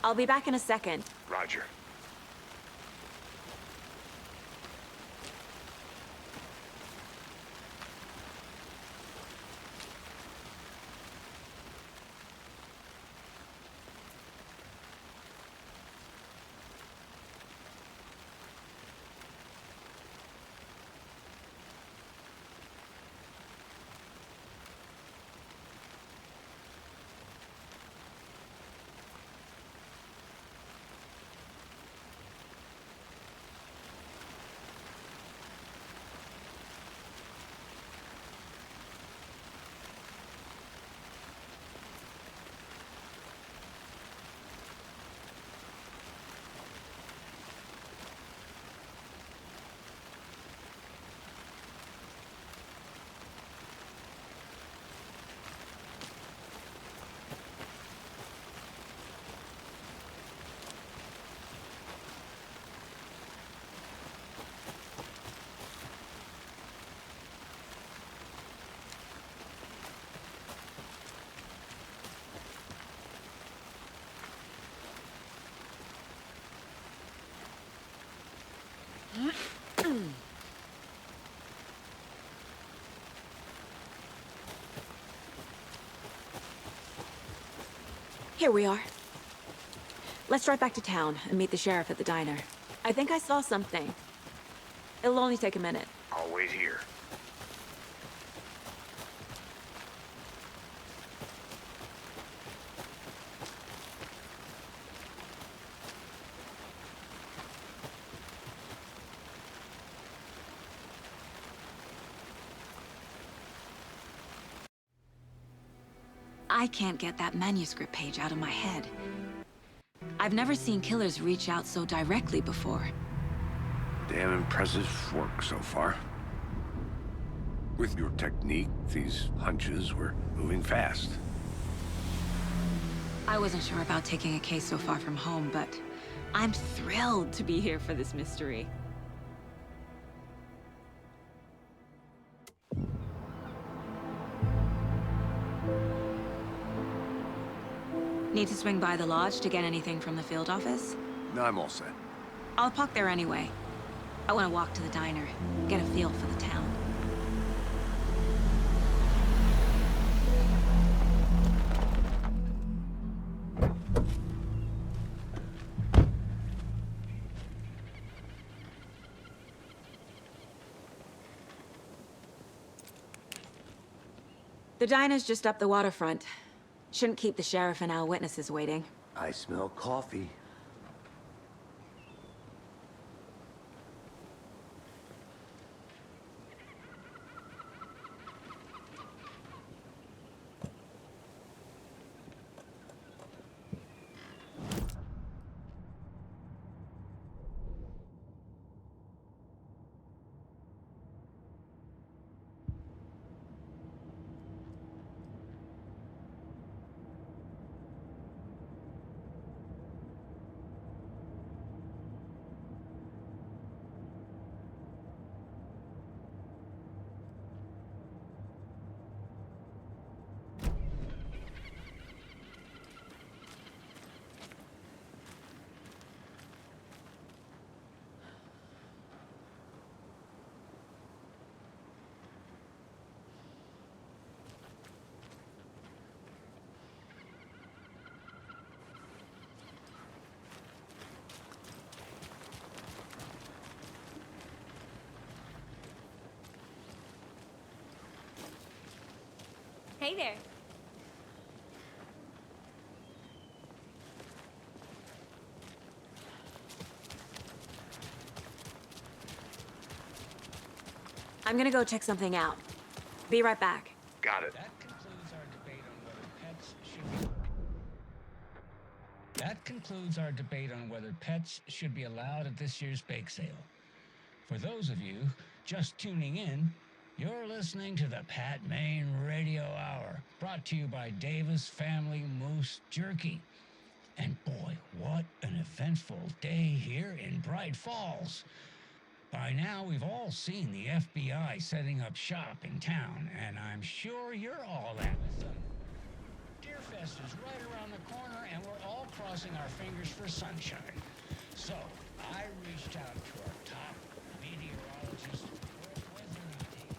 I'll be back in a second. Roger. Here we are. Let's drive back to town and meet the sheriff at the diner. I think I saw something. It'll only take a minute. I'll wait here. I can't get that manuscript page out of my head. I've never seen killers reach out so directly before. Damn impressive work so far. With your technique, these hunches were moving fast. I wasn't sure about taking a case so far from home, but I'm thrilled to be here for this mystery. Need to swing by the lodge to get anything from the field office? No, I'm all set. I'll park there anyway. I want to walk to the diner, get a feel for the town. The diner's just up the waterfront. Shouldn't keep the sheriff and our witnesses waiting. I smell coffee. Hey there. I'm gonna go check something out. Be right back. Got it. That concludes our debate on whether pets should be... That concludes our debate on whether pets should be allowed at this year's bake sale. For those of you just tuning in, you're listening to the Pat Main Radio Hour, brought to you by Davis Family Moose Jerky. And boy, what an eventful day here in Bright Falls. By now, we've all seen the FBI setting up shop in town, and I'm sure you're all at some deer test is right around the corner, and we're all crossing our fingers for sunshine. So, I reached out to our top meteorologist for a weather update.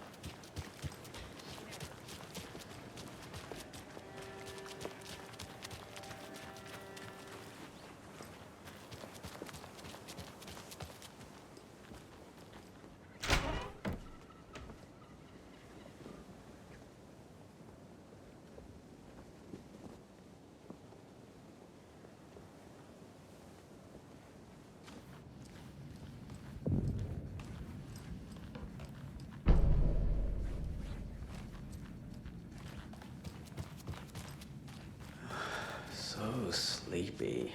So sleepy.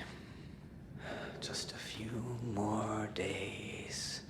Just a few more days.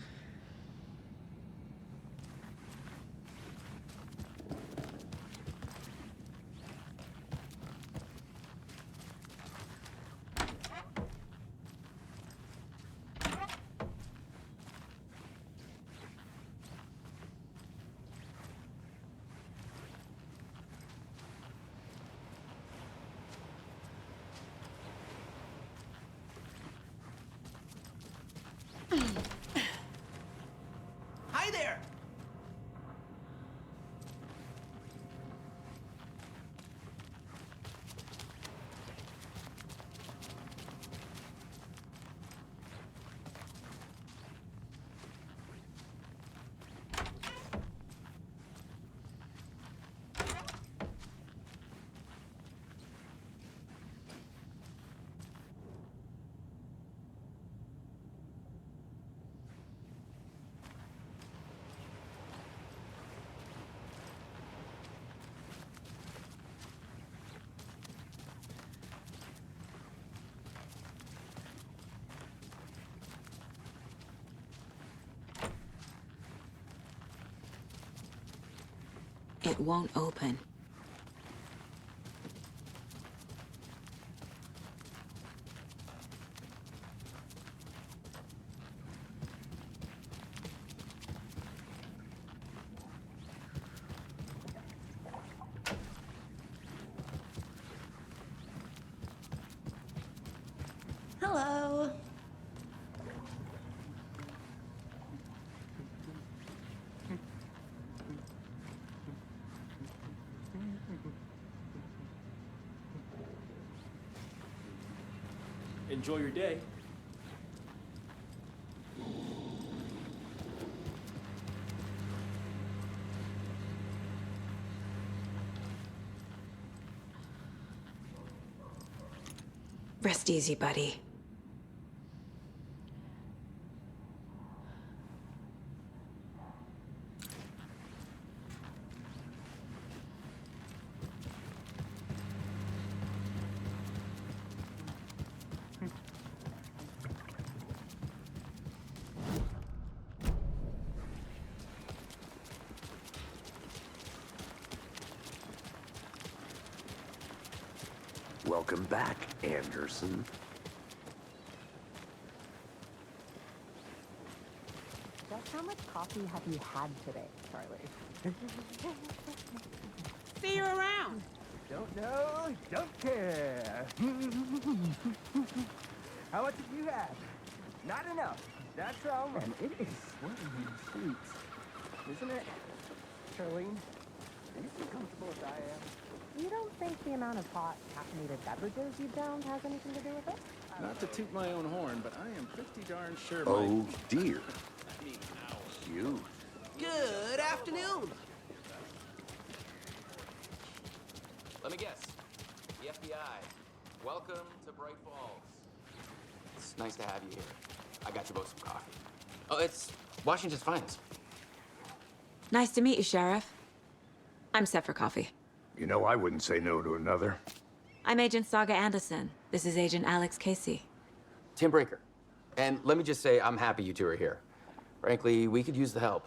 Hi there! It won't open. Hello. Enjoy your day. Rest easy, buddy. Welcome back, Anderson. Just how much coffee have you had today, Charlie? See you around. Don't know, don't care. How much have you had? Not enough. That's all. And it is swirling sweet, isn't it, Charlene? Are you so comfortable as I am? You don't think the amount of hot, caffeinated beverages you've downed has anything to do with it? Not to toot my own horn, but I am pretty darn sure Oh dear. I mean, ow. You. Good afternoon. Let me guess. The FBI. Welcome to Bright Falls. It's nice to have you here. I got you both some coffee. Oh, it's Washington's finest. Nice to meet you, Sheriff. I'm set for coffee. You know, I wouldn't say no to another. I'm Agent Saga Anderson. This is Agent Alex Casey. Tim Breaker. And let me just say, I'm happy you two are here. Frankly, we could use the help.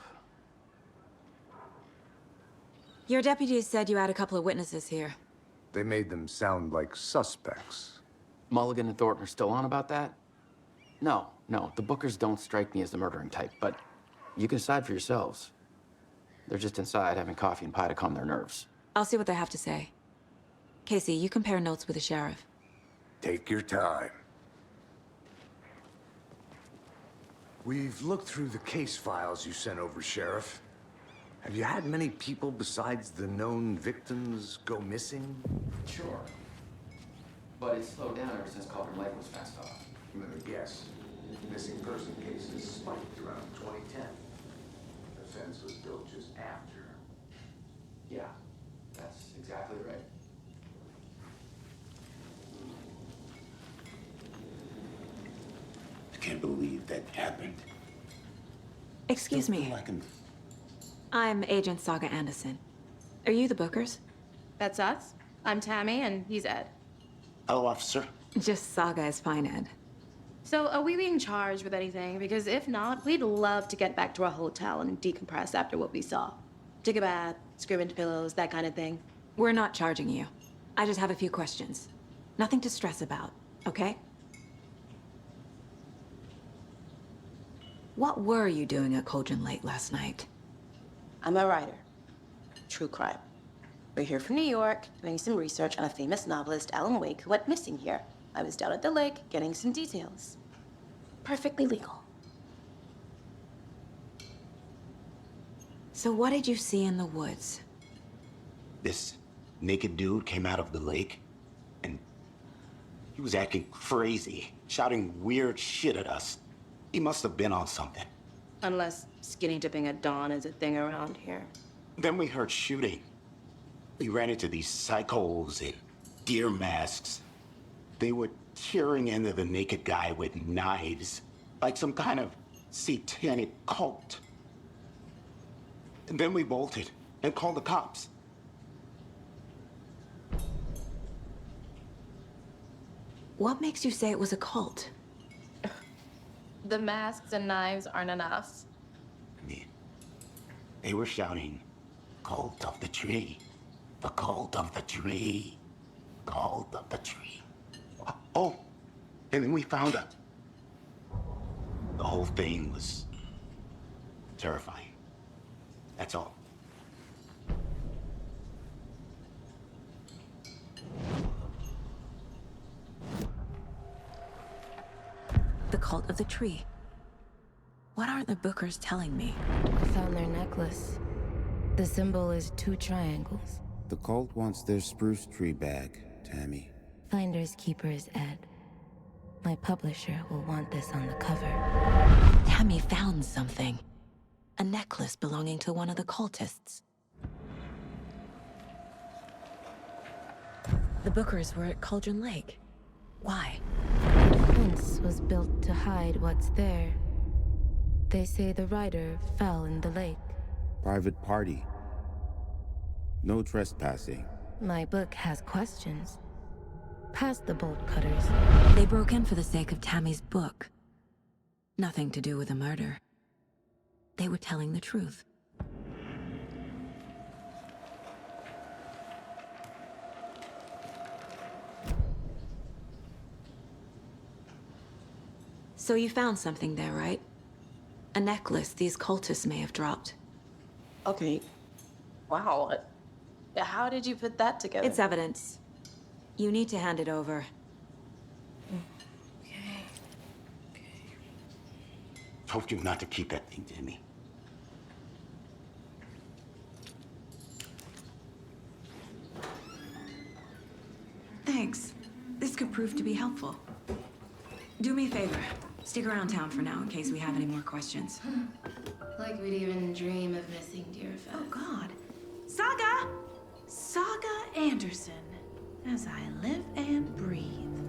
Your deputies said you had a couple of witnesses here. They made them sound like suspects. Mulligan and Thornton are still on about that? No, the Bookers don't strike me as the murdering type, but you can decide for yourselves. They're just inside having coffee and pie to calm their nerves. I'll see what they have to say. Casey, you compare notes with the sheriff. Take your time. We've looked through the case files you sent over, Sheriff. Have you had many people besides the known victims go missing? Sure. But it's slowed down ever since Cauldron Lake was fenced off. Let me guess. Missing person cases spiked around 2010. The fence was built just after. Yeah, that's exactly right. I can't believe that happened. Excuse me. I'm Agent Saga Anderson. Are you the Bookers? That's us. I'm Tammy, and he's Ed. Hello, officer. Just Saga is fine, Ed. So, are we being charged with anything? Because if not, we'd love to get back to our hotel and decompress after what we saw. Take a bath, scream into pillows, that kind of thing. We're not charging you. I just have a few questions. Nothing to stress about, okay? What were you doing at Cauldron Lake last night? I'm a writer. True crime. We're here from New York, doing some research on a famous novelist, Alan Wake, who went missing here. I was down at the lake, getting some details. Perfectly legal. So what did you see in the woods? This naked dude came out of the lake, and he was acting crazy, shouting weird shit at us. He must have been on something. Unless skinny dipping at dawn is a thing around here. Then we heard shooting. We ran into these psychos in deer masks. They were tearing into the naked guy with knives, like some kind of satanic cult. And then we bolted and called the cops. What makes you say it was a cult? The masks and knives aren't enough. I mean, they were shouting, "Cult of the tree, the cult of the tree, cult of the tree." Oh, and then we found out. The whole thing was terrifying. That's all. The cult of the tree. What aren't the Bookers telling me? I found their necklace. The symbol is 2 triangles. The cult wants their spruce tree back, Tammy. Finders keepers, Ed. My publisher will want this on the cover. Tammy found something. A necklace belonging to one of the cultists. The Bookers were at Cauldron Lake. Why? The fence was built to hide what's there. They say the rider fell in the lake. Private party. No trespassing. My book has questions. Past the bolt cutters. They broke in for the sake of Tammy's book. Nothing to do with a murder. They were telling the truth. So you found something there, right? A necklace these cultists may have dropped. Okay. Wow. How did you put that together? It's evidence. You need to hand it over. Okay. Told you not to keep that thing to me. Thanks. This could prove to be helpful. Do me a favor. Stick around town for now in case we have any more questions. Like we'd even dream of missing dear Fez. Oh, God. Saga! Saga Anderson. As I live and breathe.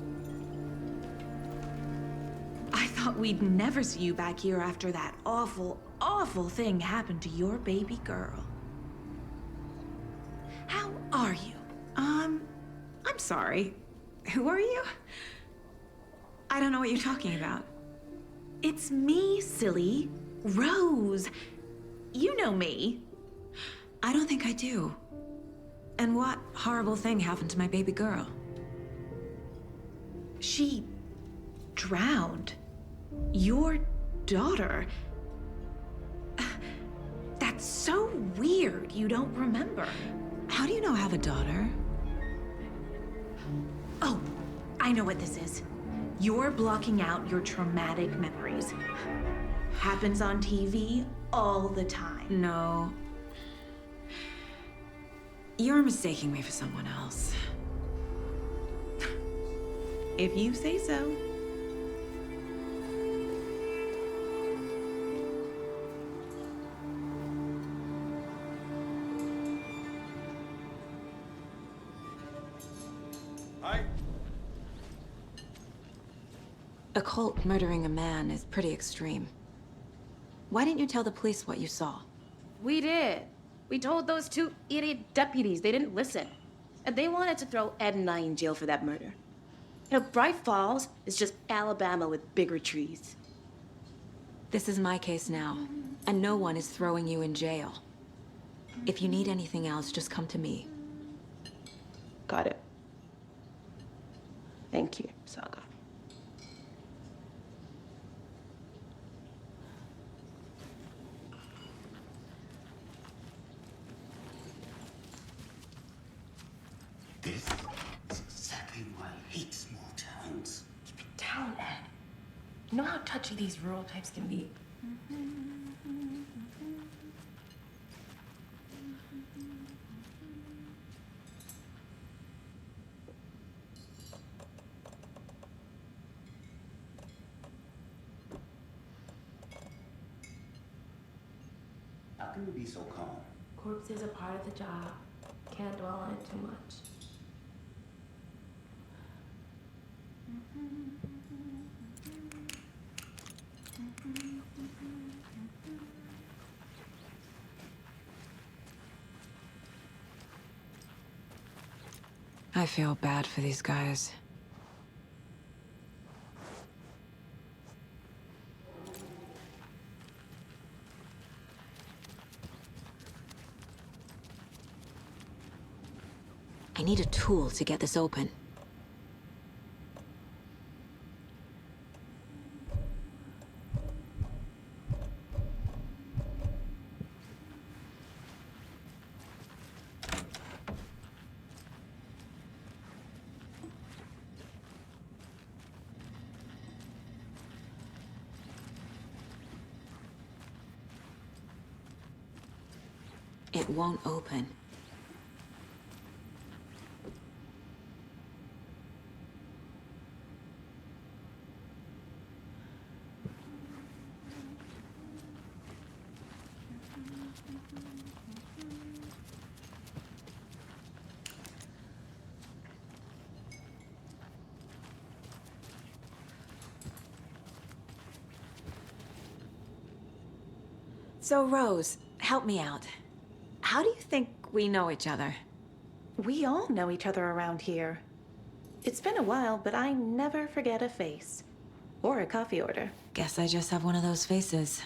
I thought we'd never see you back here after that awful, awful thing happened to your baby girl. How are you? I'm sorry. Who are you? I don't know what you're talking about. It's me, silly. Rose. You know me. I don't think I do. And what horrible thing happened to my baby girl? She drowned. Your daughter. That's so weird you don't remember. How do you know I have a daughter? Oh, I know what this is. You're blocking out your traumatic memories. Happens on TV all the time. No. You're mistaking me for someone else. If you say so. Hi. A cult murdering a man is pretty extreme. Why didn't you tell the police what you saw? We did. We told those two idiot deputies. They didn't listen. And they wanted to throw Ed and I in jail for that murder. You know, Bright Falls is just Alabama with bigger trees. This is my case now, and no one is throwing you in jail. If you need anything else, just come to me. Got it. Thank you, Saga. This is exactly why I hate small towns. Keep it down, Ed. You know how touchy these rural types can be. How can you be so calm? Corpses are part of the job. Can't dwell on it too much. I feel bad for these guys. I need a tool to get this open. It won't open. So, Rose, help me out. How do you think we know each other? We all know each other around here. It's been a while, but I never forget a face. Or a coffee order. Guess I just have one of those faces.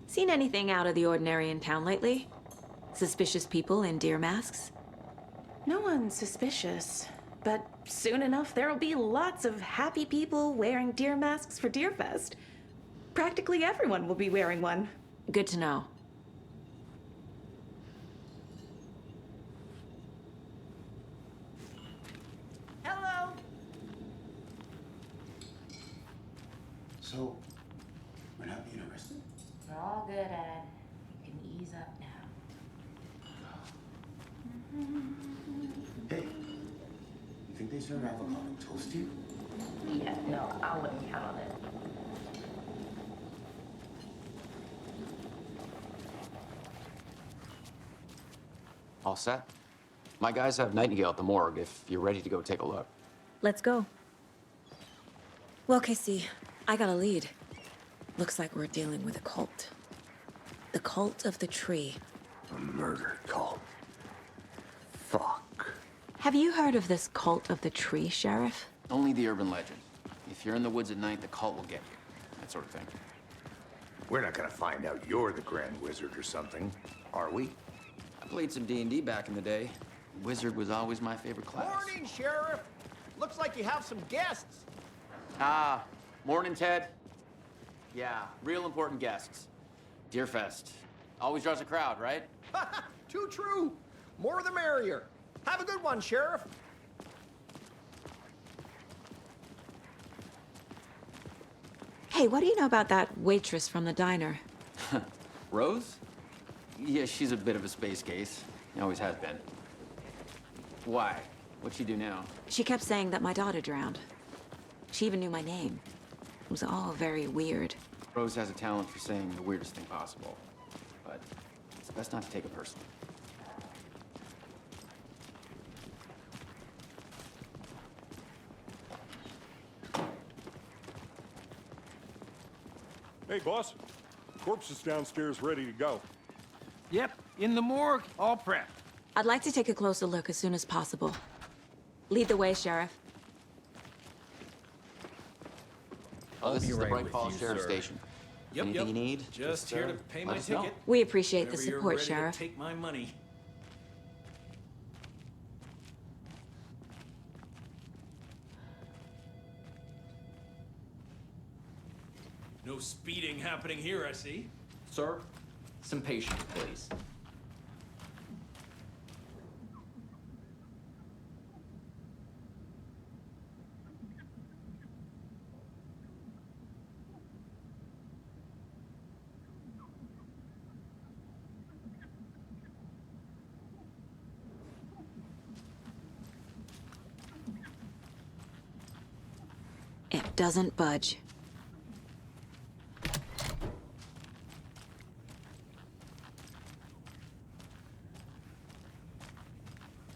Seen anything out of the ordinary in town lately? Suspicious people in deer masks? No one's suspicious. But soon enough, there'll be lots of happy people wearing deer masks for Deerfest. Practically everyone will be wearing one. Good to know. Hello. So, we're not being arrested? We're all good, Ed. You can ease up now. Hey, you think they serve avocado toast here? Yeah, no, I wouldn't count on it. All set? My guys have Nightingale at the morgue if you're ready to go take a look. Let's go. Well, Casey, I got a lead. Looks like we're dealing with a cult. The cult of the tree. A murder cult. Fuck. Have you heard of this cult of the tree, Sheriff? Only the urban legend. If you're in the woods at night, the cult will get you. That sort of thing. We're not gonna find out you're the Grand Wizard or something, are we? I played some D&D back in the day. Wizard was always my favorite class. Morning, Sheriff. Looks like you have some guests. Ah, morning, Ted. Yeah, real important guests. Deerfest. Always draws a crowd, right? Too true. More the merrier. Have a good one, Sheriff. Hey, what do you know about that waitress from the diner? Rose? Yeah, she's a bit of a space case. Always has been. Why? What'd she do now? She kept saying that my daughter drowned. She even knew my name. It was all very weird. Rose has a talent for saying the weirdest thing possible. But it's best not to take it personally. Hey, boss. Corpse is downstairs ready to go. Yep, in the morgue, all prepped. I'd like to take a closer look as soon as possible. Lead the way, Sheriff. Oh, this is the right Bright with Falls you, Sheriff sir. Station. Yep, Anything you yep. need? Just here to pay my let us know. ticket. We appreciate the Whenever you're support, ready Sheriff. to take my money. No speeding happening here, I see. Sir, some patience, please. It doesn't budge.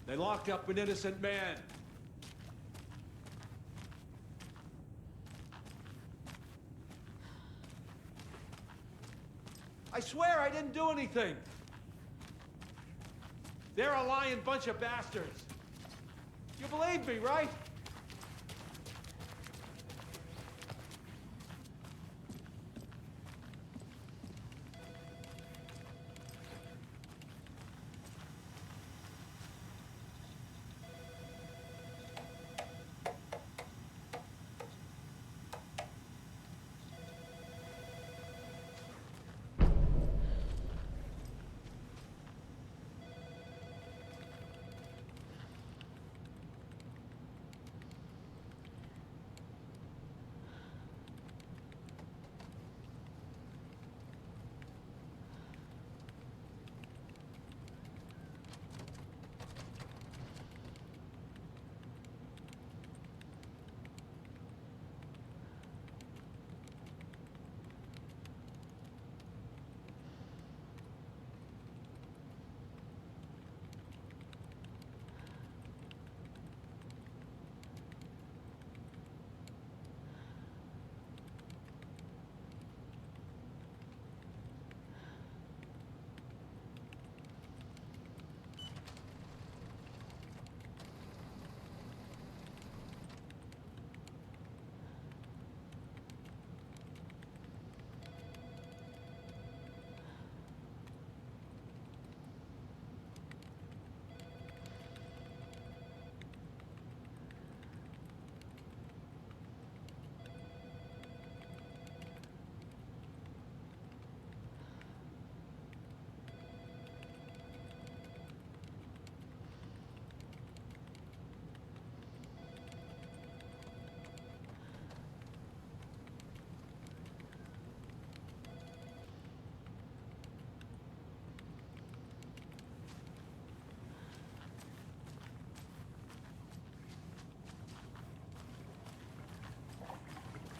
They locked up an innocent man. I swear I didn't do anything. They're a lying bunch of bastards. You believe me, right?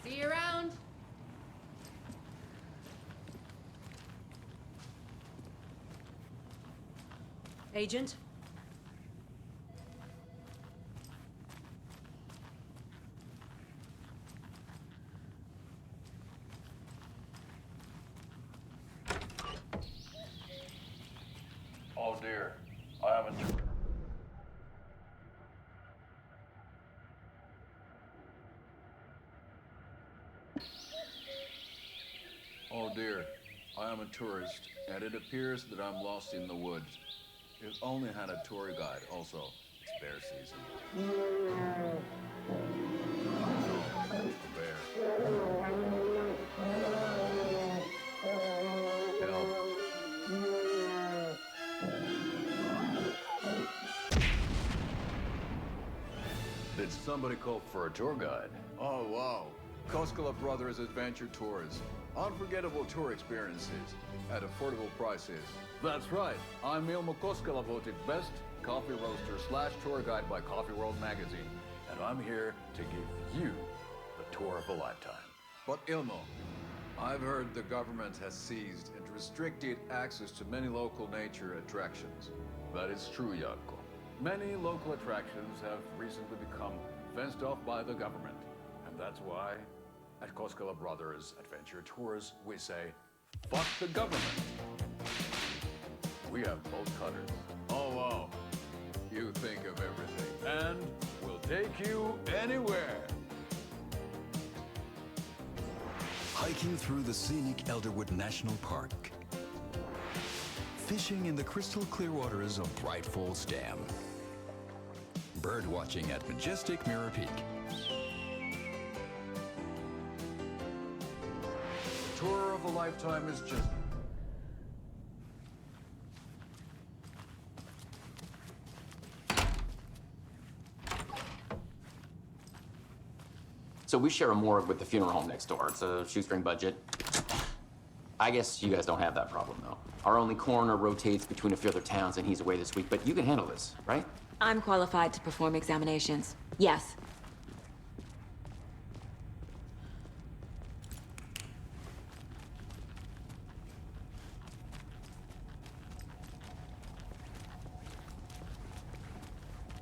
See you around. Agent? Oh dear, I haven't. Oh dear, I am a tourist, and it appears that I'm lost in the woods. If only had a tour guide. Also, it's bear season. Oh, a bear. Help. Somebody called for a tour guide. Oh, wow. Koskela Brothers Adventure Tours. Unforgettable tour experiences at affordable prices. That's right. I'm Ilmo Koskela, voted best coffee roaster / tour guide by Coffee World magazine. And I'm here to give you the tour of a lifetime. But Ilmo, I've heard the government has seized and restricted access to many local nature attractions. That is true, Jaakko. Many local attractions have recently become fenced off by the government. And that's why, at Koskela Brothers Adventure Tours, we say, fuck the government. We have bolt cutters. Oh, wow. You think of everything. And we'll take you anywhere. Hiking through the scenic Elderwood National Park. Fishing in the crystal clear waters of Bright Falls Dam. Bird watching at majestic Mirror Peak. The tour of a lifetime is just... So we share a morgue with the funeral home next door. It's a shoestring budget. I guess you guys don't have that problem, though. Our only coroner rotates between a few other towns, and he's away this week, but you can handle this, right? I'm qualified to perform examinations. Yes.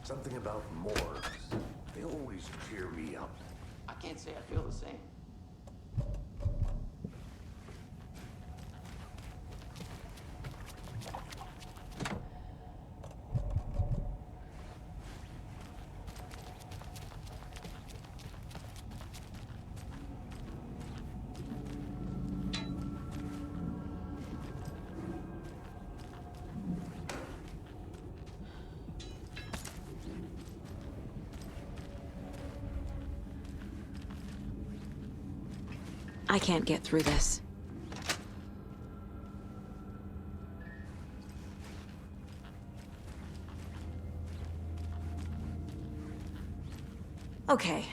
Something about morgues. They always cheer me up. I can't say I feel the same. I can't get through this. Okay,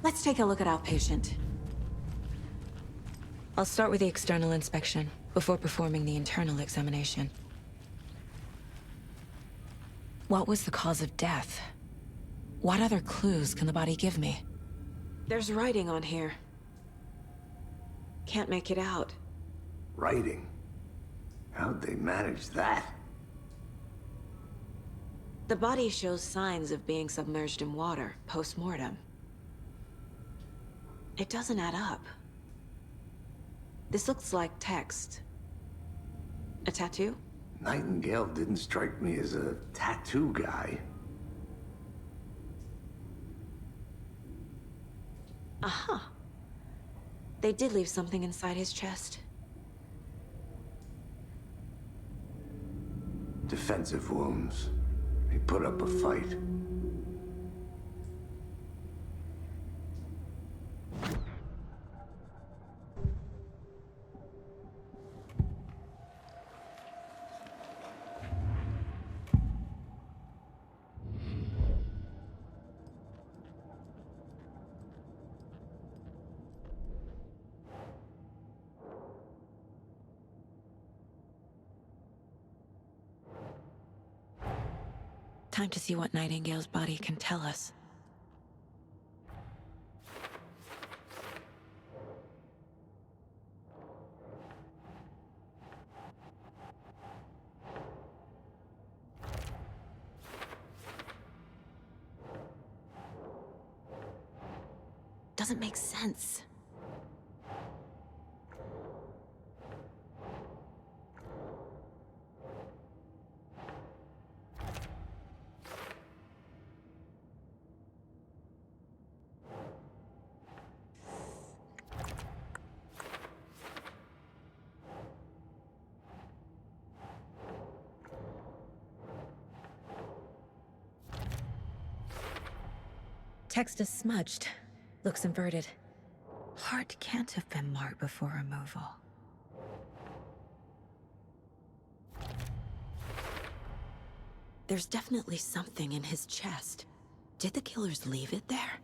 let's take a look at our patient. I'll start with the external inspection before performing the internal examination. What was the cause of death? What other clues can the body give me? There's writing on here. Can't make it out. Writing? How'd they manage that? The body shows signs of being submerged in water post-mortem. It doesn't add up. This looks like text. A tattoo? Nightingale didn't strike me as a tattoo guy. Aha. They did leave something inside his chest. Defensive wounds. He put up a fight. Time to see what Nightingale's body can tell us. Doesn't make sense. Text is smudged. Looks inverted. Heart can't have been marked before removal. There's definitely something in his chest. Did the killers leave it there?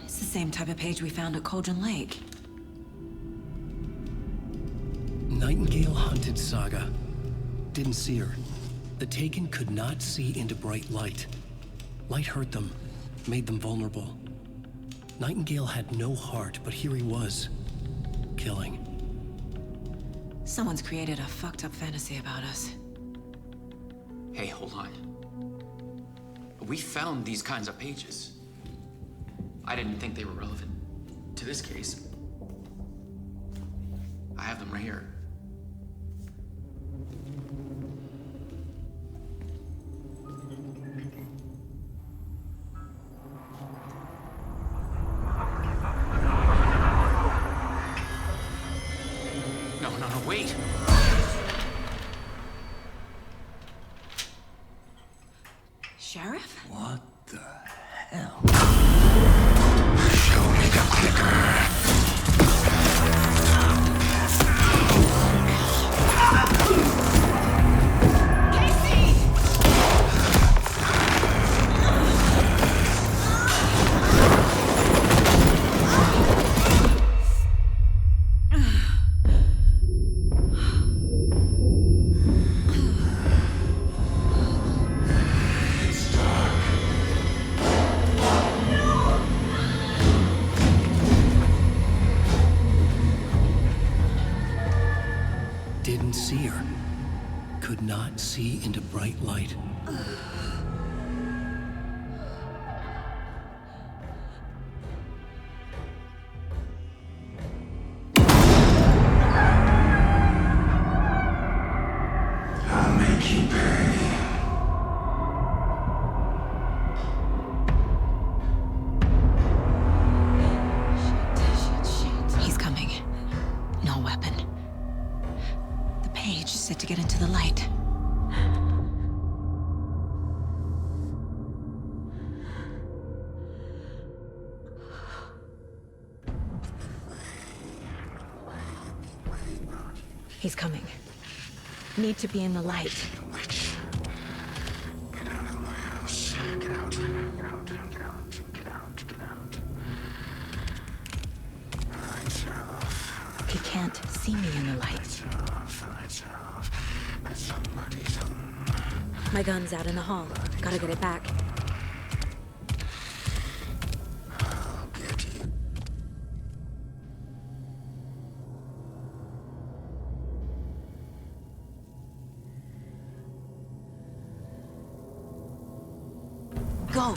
It's the same type of page we found at Cauldron Lake. Nightingale hunted Saga. Didn't see her. The Taken could not see into bright light. Light hurt them, made them vulnerable. Nightingale had no heart, but here he was, killing. Someone's created a fucked up fantasy about us. Hey, hold on. We found these kinds of pages. I didn't think they were relevant to this case. I have them right here. No, wait! Sheriff? What the hell? Show me the clicker. Didn't see her. Could not see into bright light. I'll make you pay. He's coming. No weapon. The page set to get into the light. He's coming. Need to be in the light. Get out of my house. Get out. Get out. Get out. Get out. Get out. Lights are off. He can't see me in the light. Lights off. Somebody's home. My gun's out in the hall. Gotta get it back. I'll get you. Go!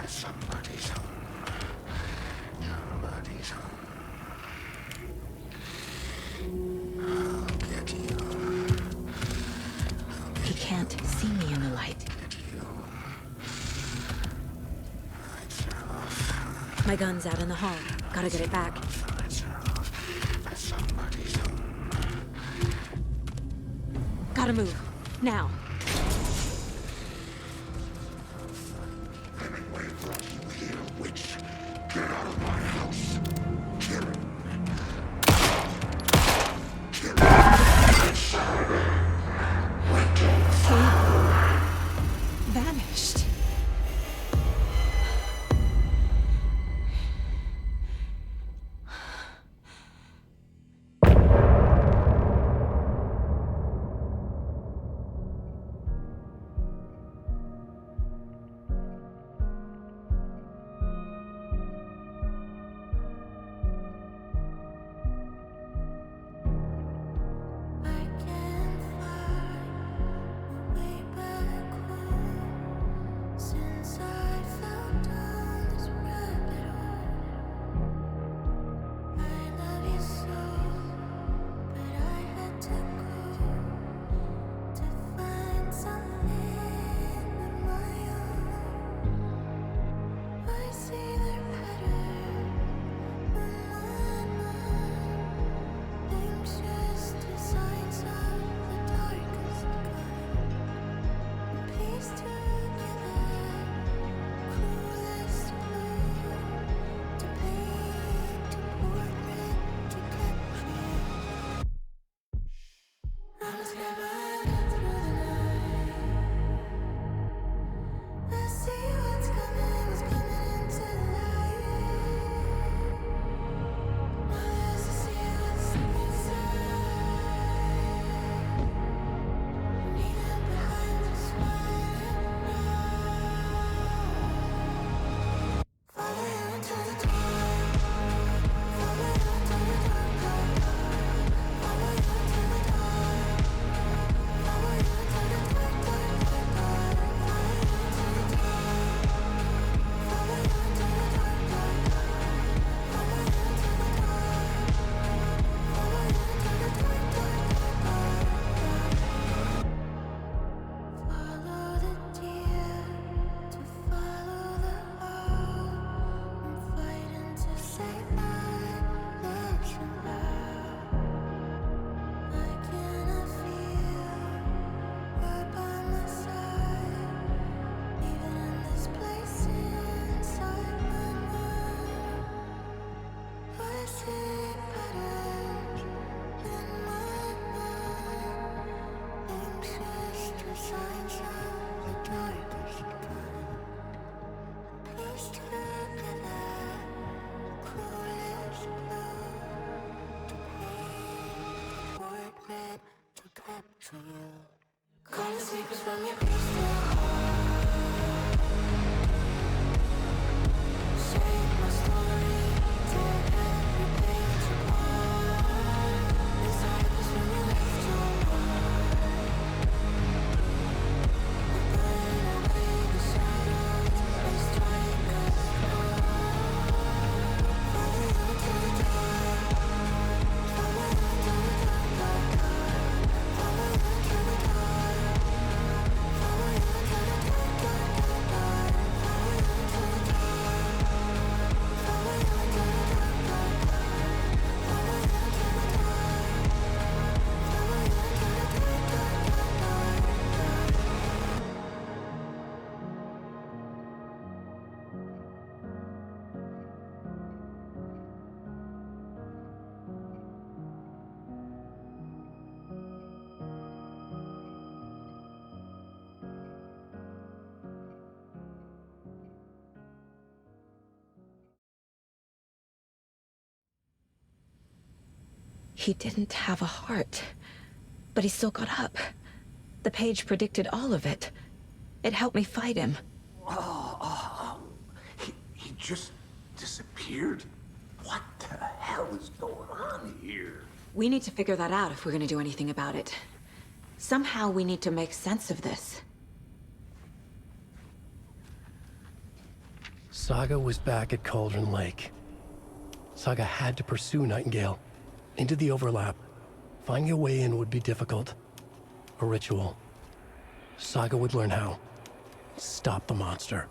Somebody's home. Nobody's home. I'll get you. He can't see me in the light. Lights are off. My gun's out in the hall. Gotta get it back. Lights are off. Somebody's home. Gotta move. Now. Get out of my house. Kill him. Kill him. What do you He didn't have a heart, but he still got up. The page predicted all of it. It helped me fight him. He just disappeared? What the hell is going on here? We need to figure that out if we're gonna do anything about it. Somehow we need to make sense of this. Saga was back at Cauldron Lake. Saga had to pursue Nightingale into the overlap. Finding a way in would be difficult. A ritual. Saga would learn how. Stop the monster.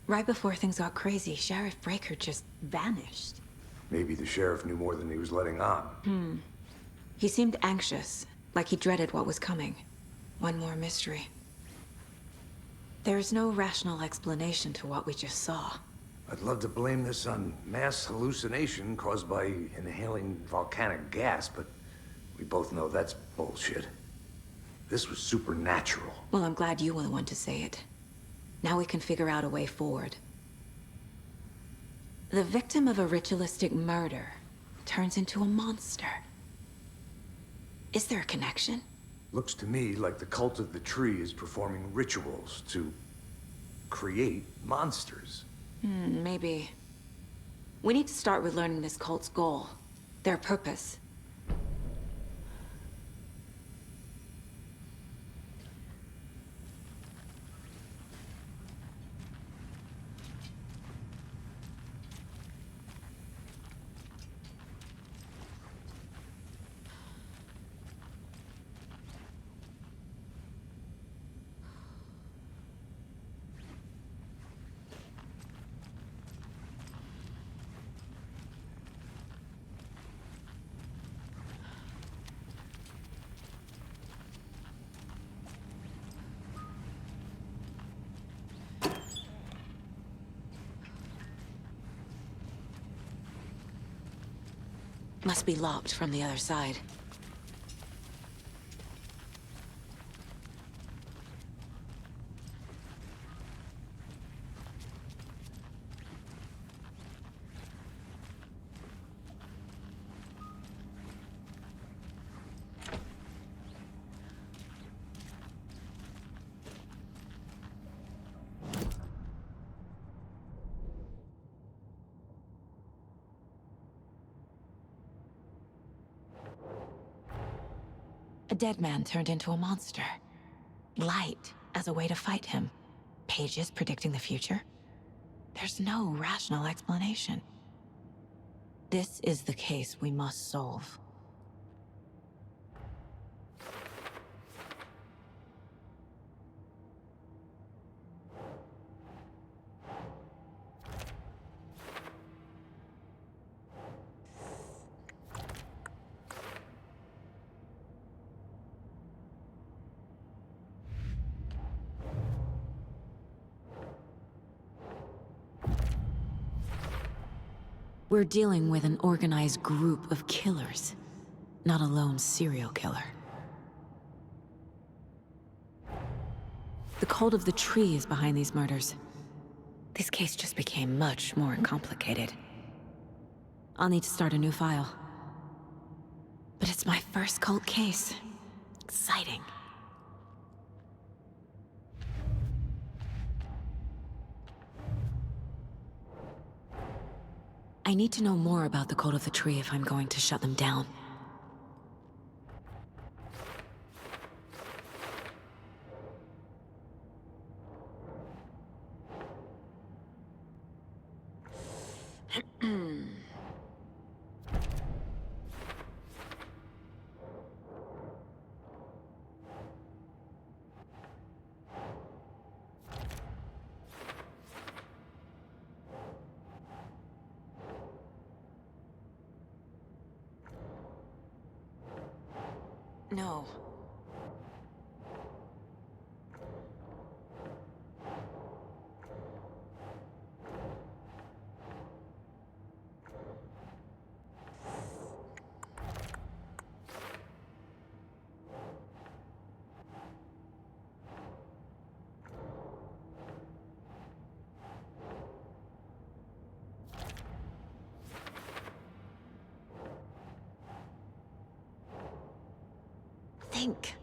Right before things got crazy, Sheriff Breaker just vanished. Maybe the sheriff knew more than he was letting on. He seemed anxious, like he dreaded what was coming. One more mystery. There's no rational explanation to what we just saw. I'd love to blame this on mass hallucination caused by inhaling volcanic gas, but we both know that's bullshit. This was supernatural. Well, I'm glad you were the one to say it. Now we can figure out a way forward. The victim of a ritualistic murder turns into a monster. Is there a connection? Looks to me like the cult of the tree is performing rituals to create monsters. Maybe. We need to start with learning this cult's goal, their purpose. Must be locked from the other side. A dead man turned into a monster. Light as a way to fight him. Pages predicting the future. There's no rational explanation. This is the case we must solve. We're dealing with an organized group of killers, not a lone serial killer. The cult of the tree is behind these murders. This case just became much more complicated. I'll need to start a new file. But it's my first cult case. Exciting. I need to know more about the Code of the Tree if I'm going to shut them down. No. Think.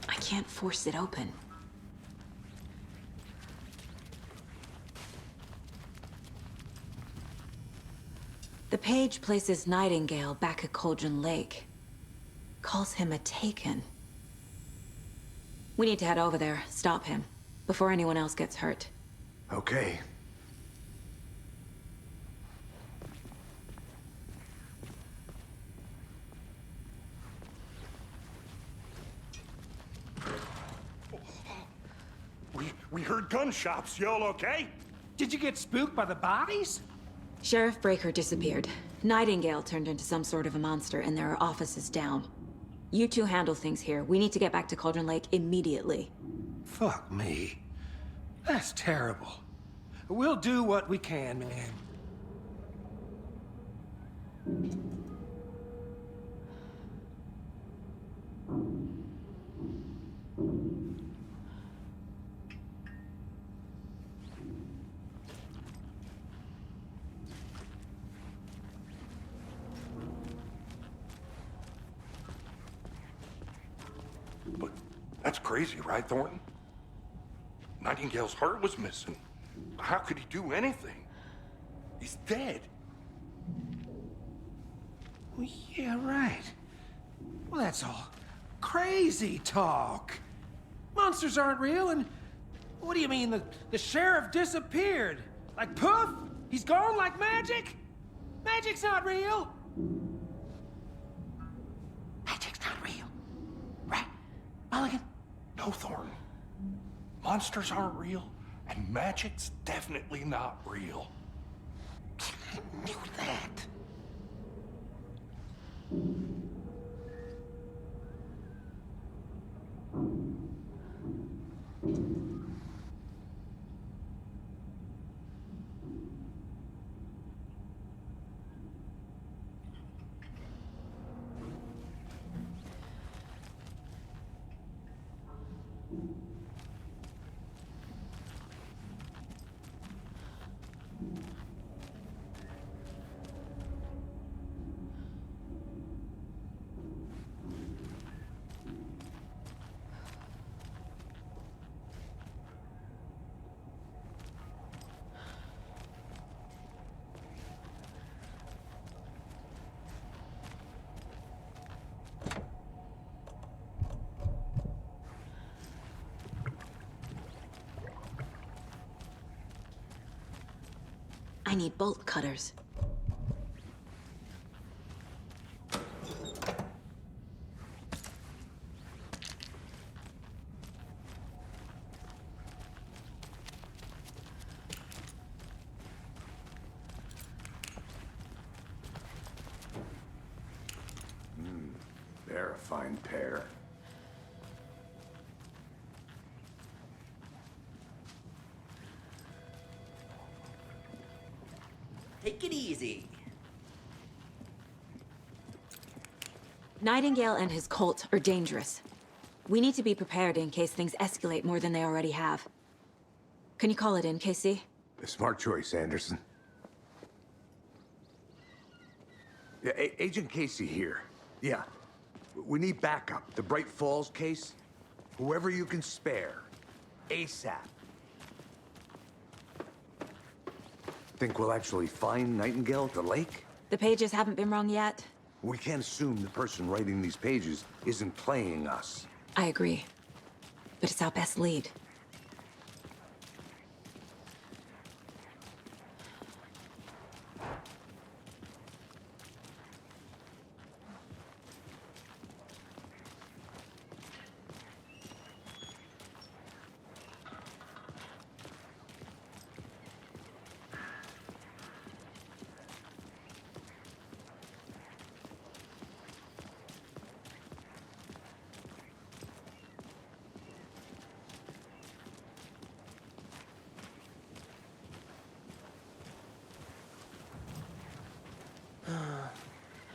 I can't force it open. The page places Nightingale back at Cauldron Lake. Calls him a Taken. We need to head over there, stop him, before anyone else gets hurt. Okay. We heard gunshots. You all okay? Did you get spooked by the bodies? Sheriff Breaker disappeared. Nightingale turned into some sort of a monster, and there are offices down. You two handle things here. We need to get back to Cauldron Lake immediately. Fuck me. That's terrible. We'll do what we can, man. But that's crazy, right, Thornton? Nightingale's heart was missing. How could he do anything? He's dead. Well, yeah, right. Well, that's all crazy talk. Monsters aren't real, and what do you mean the sheriff disappeared? Like poof? He's gone like magic? Magic's not real. Magic's not real. Right, Mulligan? No, Thornton. Monsters aren't real, and magic's definitely not real. I knew that. I need bolt cutters. They're a fine pair. Take it easy. Nightingale and his cult are dangerous. We need to be prepared in case things escalate more than they already have. Can you call it in, KC? A smart choice, Anderson. Yeah, Agent Casey here. Yeah. We need backup. The Bright Falls case. Whoever you can spare. ASAP. Think we'll actually find Nightingale at the lake? The pages haven't been rung yet. We can't assume the person writing these pages isn't playing us. I agree. But it's our best lead.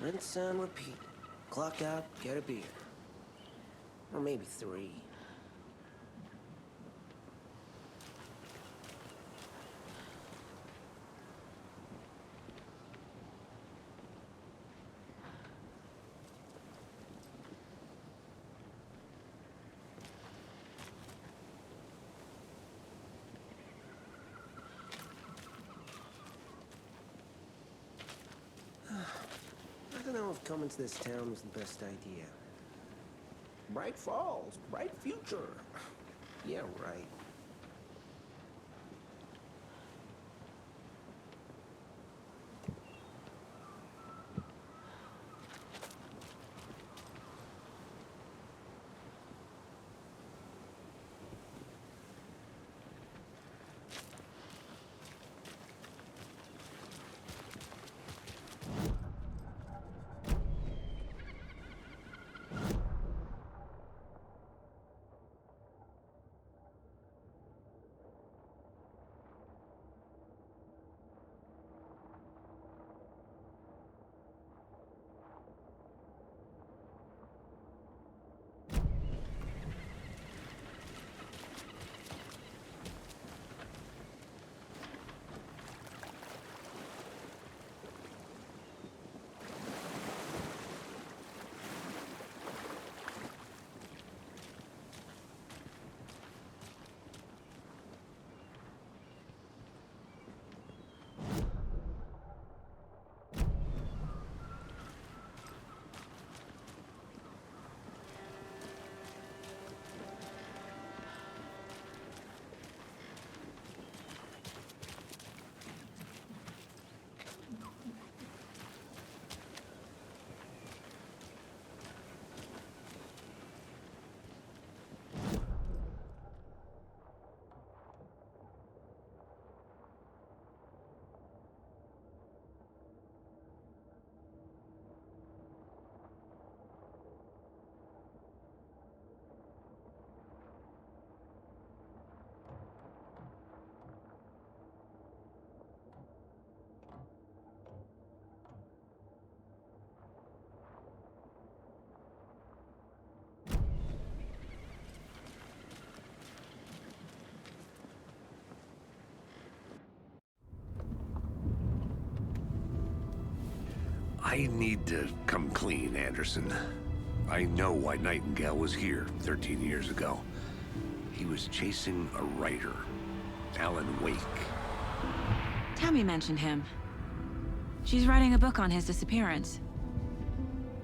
Rinse and repeat. Clock out, get a beer. Or maybe 3. I don't know if coming to this town was the best idea. Bright Falls, bright future. Yeah, right. I need to come clean, Anderson. I know why Nightingale was here 13 years ago. He was chasing a writer, Alan Wake. Tammy mentioned him. She's writing a book on his disappearance.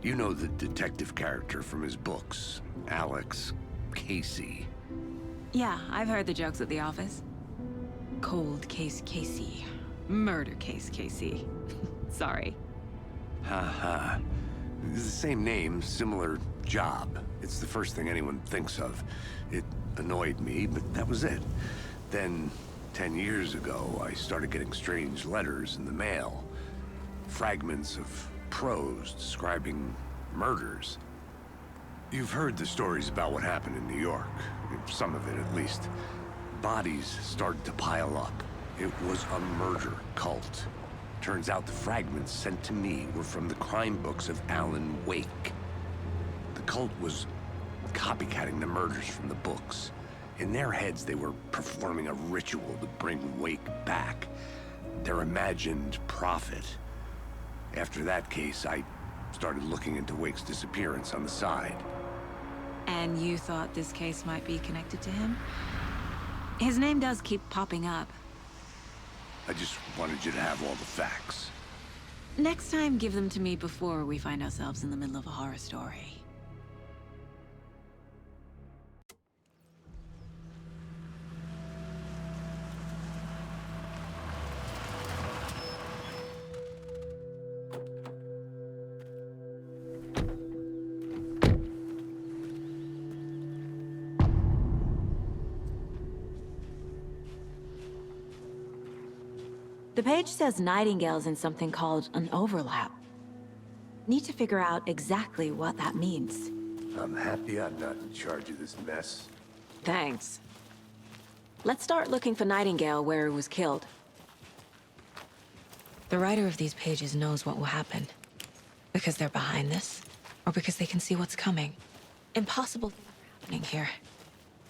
You know the detective character from his books, Alex Casey. Yeah, I've heard the jokes at the office. Cold case Casey. Murder case Casey. Sorry. Ha. It's the same name, similar job. It's the first thing anyone thinks of. It annoyed me, but that was it. Then, 10 years ago, I started getting strange letters in the mail. Fragments of prose describing murders. You've heard the stories about what happened in New York. Some of it, at least. Bodies started to pile up. It was a murder cult. Turns out the fragments sent to me were from the crime books of Alan Wake. The cult was copycatting the murders from the books. In their heads, they were performing a ritual to bring Wake back. Their imagined prophet. After that case, I started looking into Wake's disappearance on the side. And you thought this case might be connected to him? His name does keep popping up. I just wanted you to have all the facts. Next time, give them to me before we find ourselves in the middle of a horror story. The page says Nightingale's in something called an overlap. Need to figure out exactly what that means. I'm happy I'm not in charge of this mess. Thanks. Let's start looking for Nightingale where he was killed. The writer of these pages knows what will happen. Because they're behind this, or because they can see what's coming. Impossible things are happening here.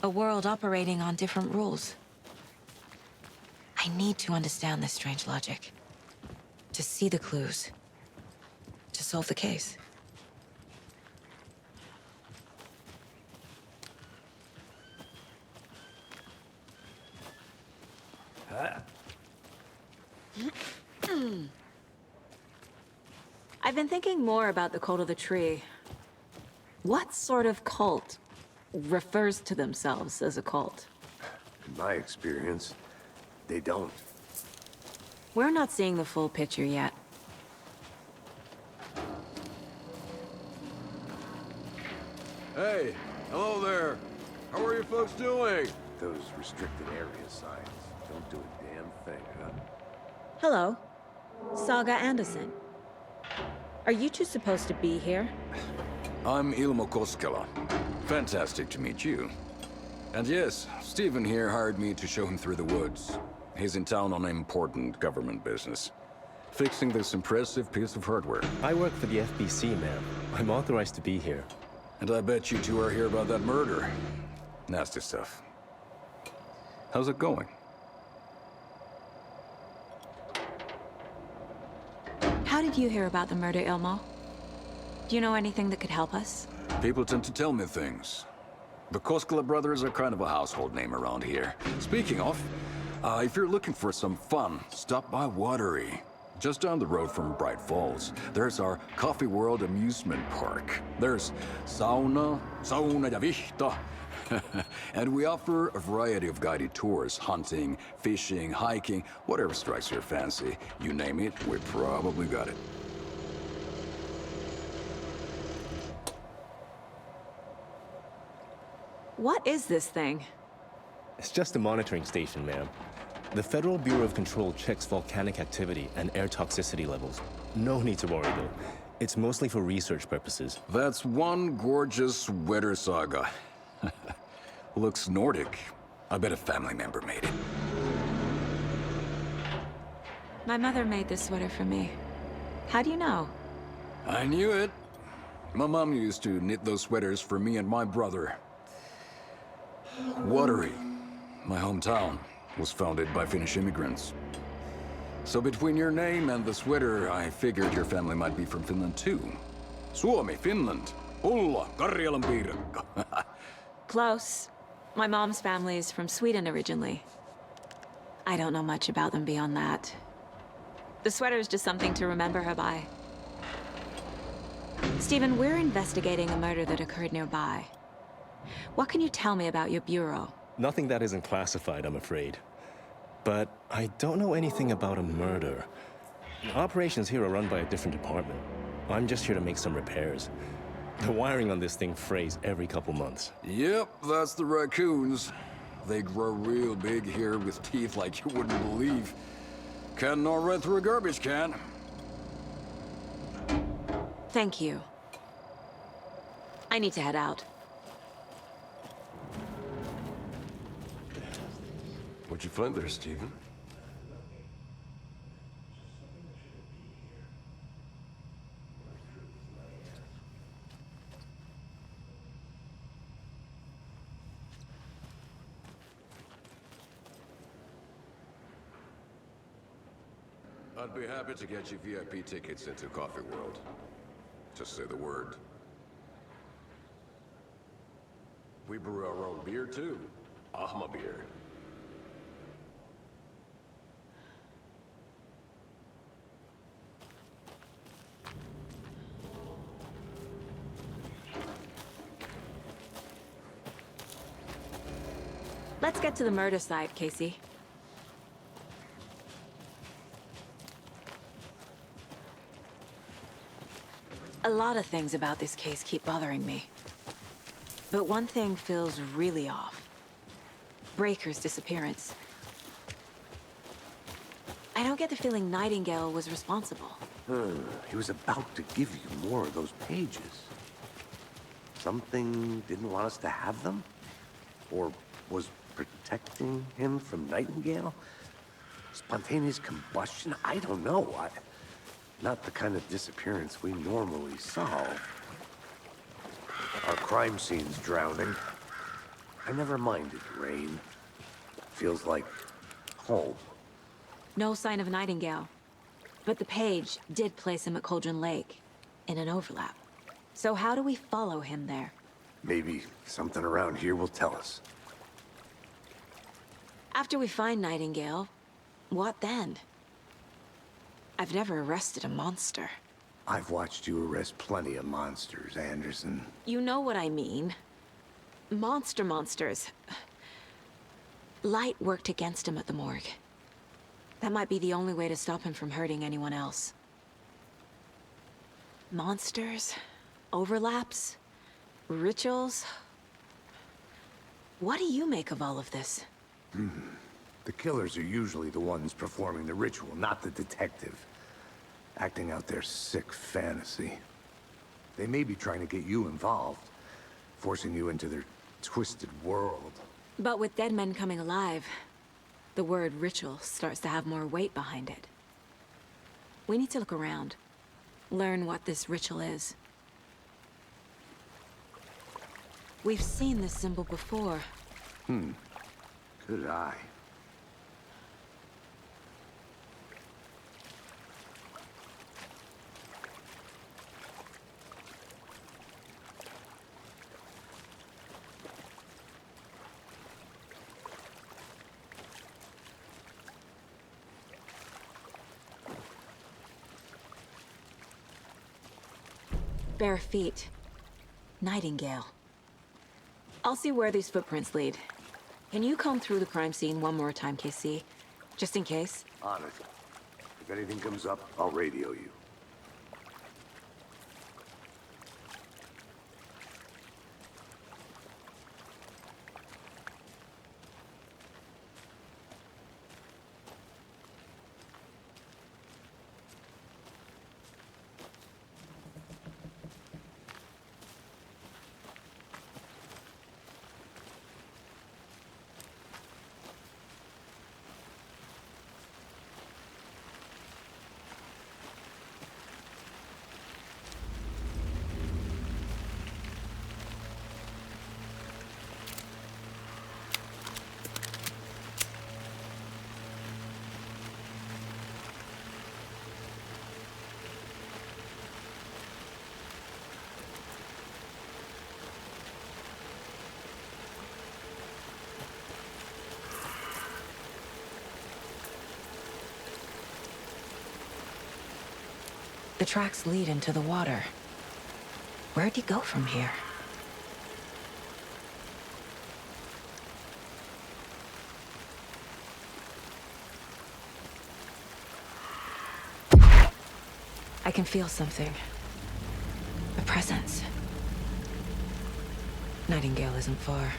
A world operating on different rules. I need to understand this strange logic. To see the clues. To solve the case. I've been thinking more about the cult of the tree. What sort of cult refers to themselves as a cult? In my experience, they don't. We're not seeing the full picture yet. Hey, hello there. How are you folks doing? Those restricted area signs don't do a damn thing, huh? Hello. Saga Anderson. Are you two supposed to be here? I'm Ilmo Koskela. Fantastic to meet you. And yes, Stephen here hired me to show him through the woods. He's in town on important government business. Fixing this impressive piece of hardware. I work for the FBC, ma'am. I'm authorized to be here. And I bet you two are here about that murder. Nasty stuff. How's it going? How did you hear about the murder, Ilmo? Do you know anything that could help us? People tend to tell me things. The Koskela brothers are kind of a household name around here. Speaking of, if you're looking for some fun, stop by Watery. Just down the road from Bright Falls, there's our Coffee World amusement park. There's sauna ja vihta. And we offer a variety of guided tours, hunting, fishing, hiking, whatever strikes your fancy. You name it, we probably got it. What is this thing? It's just a monitoring station, ma'am. The Federal Bureau of Control checks volcanic activity and air toxicity levels. No need to worry, though. It's mostly for research purposes. That's one gorgeous weather saga. Looks Nordic. I bet a family member made it. My mother made this sweater for me. How do you know? I knew it. My mom used to knit those sweaters for me and my brother. Watery, my hometown, was founded by Finnish immigrants. So between your name and the sweater, I figured your family might be from Finland too. Suomi, Finland. Ulla, Karjalan piirakka. Close. My mom's family is from Sweden originally. I don't know much about them beyond that. The sweater is just something to remember her by. Stephen, we're investigating a murder that occurred nearby. What can you tell me about your bureau? Nothing that isn't classified, I'm afraid. But I don't know anything about a murder. Operations here are run by a different department. I'm just here to make some repairs. The wiring on this thing frays every couple months. Yep, that's the raccoons. They grow real big here with teeth like you wouldn't believe. Can't gnaw right through a garbage can. Thank you. I need to head out. What'd you find there, Stephen? I'd be happy to get you VIP tickets into Coffee World. Just say the word. We brew our own beer too. Ahma beer. Let's get to the murder site, Casey. A lot of things about this case keep bothering me. But one thing feels really off. Breaker's disappearance. I don't get the feeling Nightingale was responsible. He was about to give you more of those pages. Something didn't want us to have them? Or was protecting him from Nightingale? Spontaneous combustion? I don't know. Not the kind of disappearance we normally solve. Our crime scene's drowning. I never minded rain. Feels like home. No sign of Nightingale. But the page did place him at Cauldron Lake, in an overlap. So how do we follow him there? Maybe something around here will tell us. After we find Nightingale, what then? I've never arrested a monster. I've watched you arrest plenty of monsters, Anderson. You know what I mean. Monsters. Light worked against him at the morgue. That might be the only way to stop him from hurting anyone else. Monsters? Overlaps? Rituals? What do you make of all of this? The killers are usually the ones performing the ritual, not the detective. Acting out their sick fantasy. They may be trying to get you involved, forcing you into their twisted world. But with dead men coming alive, the word ritual starts to have more weight behind it. We need to look around, learn what this ritual is. We've seen this symbol before. Good eye. Bare feet. Nightingale. I'll see where these footprints lead. Can you comb through the crime scene one more time, KC? Just in case? On it. If anything comes up, I'll radio you. The tracks lead into the water. Where'd he go from here? I can feel something. A presence. Nightingale isn't far.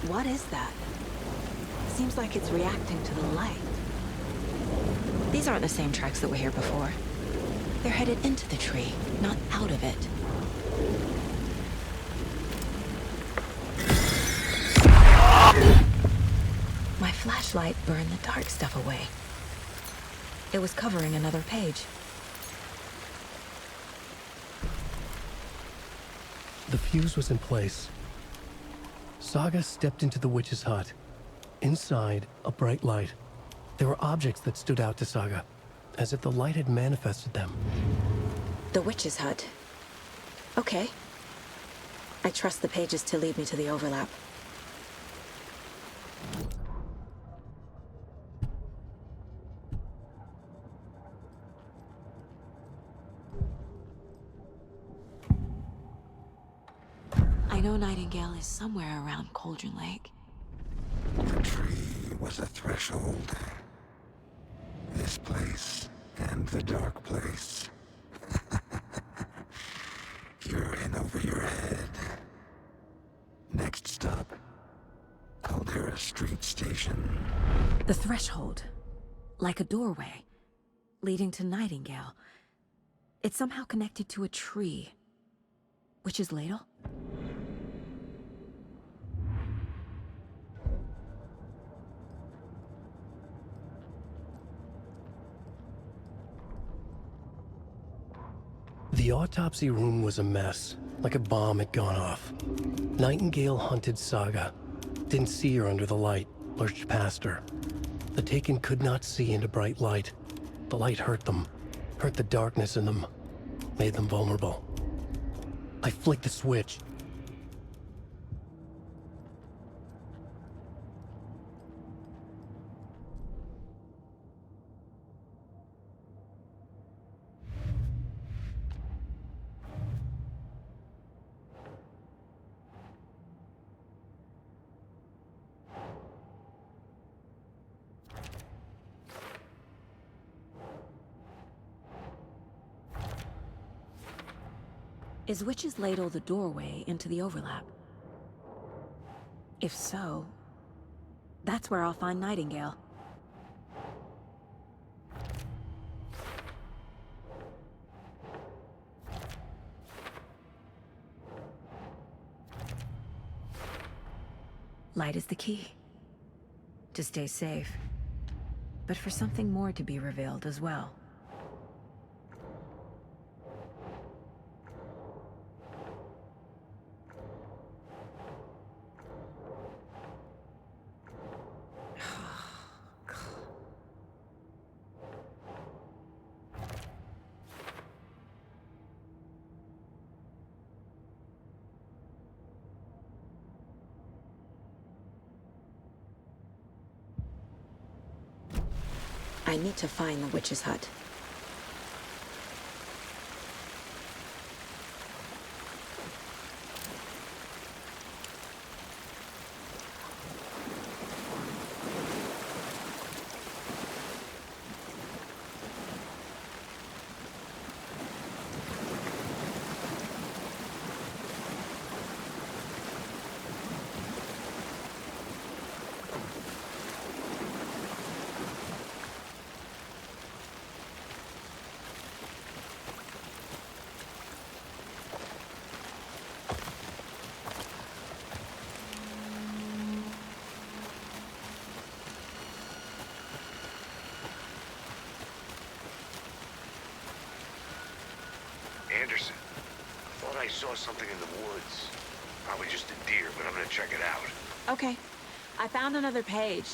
What is that? Seems like it's reacting to the light. These aren't the same tracks that were here before. They're headed into the tree, not out of it. My flashlight burned the dark stuff away. It was covering another page. The fuse was in place. Saga stepped into the witch's hut. Inside, a bright light. There were objects that stood out to Saga, as if the light had manifested them. The witch's hut. Okay. I trust the pages to lead me to the overlap. I know Nightingale is somewhere around Cauldron Lake. The tree was a threshold. This place and the dark place. You're in over your head. Next stop, Caldera Street Station. The threshold. Like a doorway. Leading to Nightingale. It's somehow connected to a tree. Witch's ladle? The autopsy room was a mess, like a bomb had gone off. Nightingale hunted Saga. Didn't see her under the light, lurched past her. The Taken could not see into bright light. The light hurt them, hurt the darkness in them, made them vulnerable. I flicked the switch. Is Witch's Ladle the doorway into the overlap? If so, that's where I'll find Nightingale. Light is the key. To stay safe. But for something more to be revealed as well. I need to find the witch's hut. Anderson, I thought I saw something in the woods. Probably just a deer, but I'm gonna check it out. Okay. I found another page.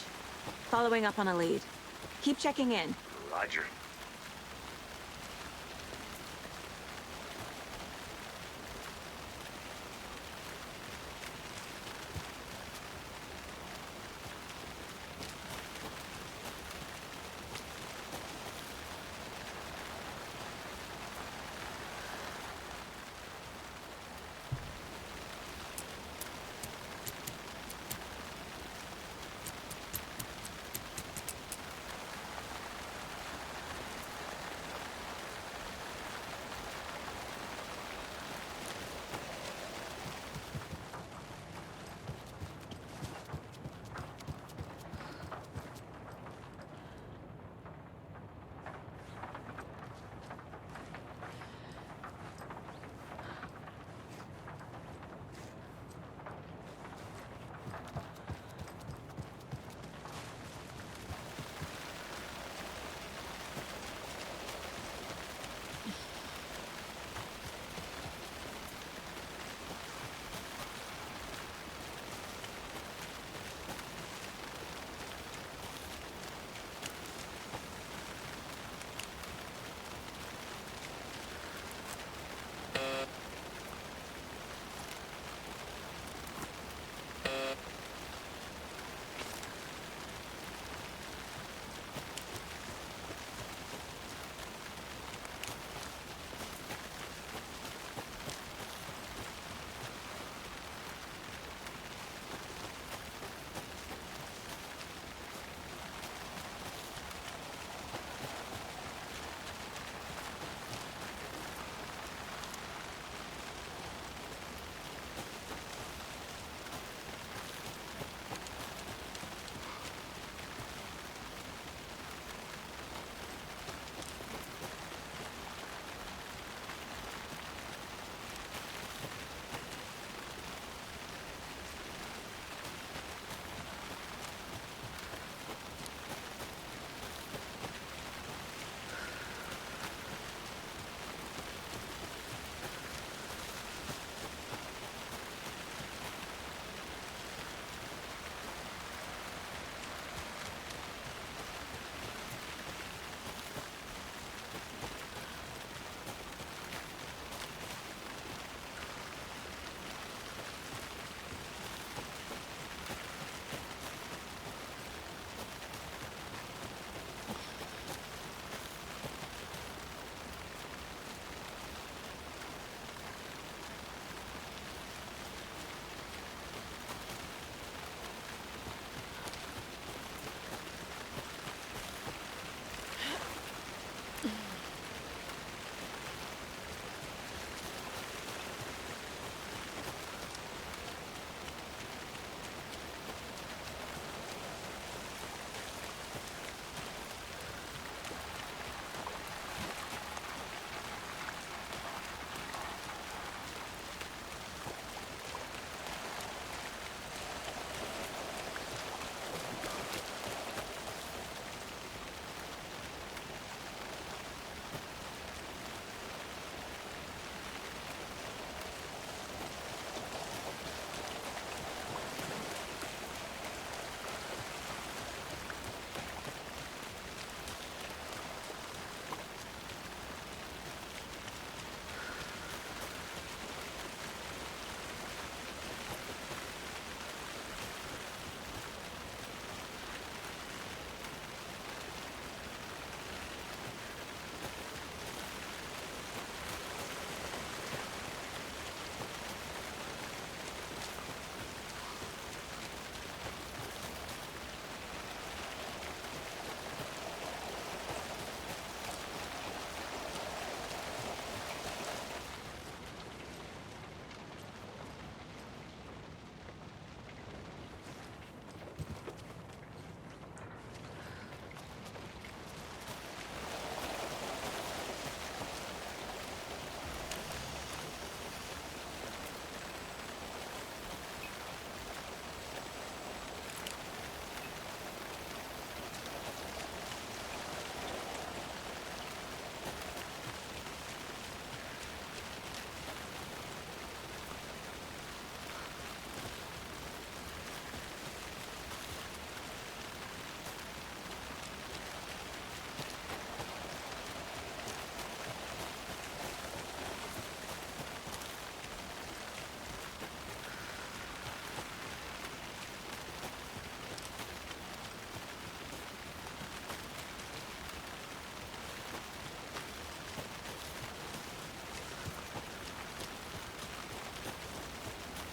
Following up on a lead. Keep checking in. Roger.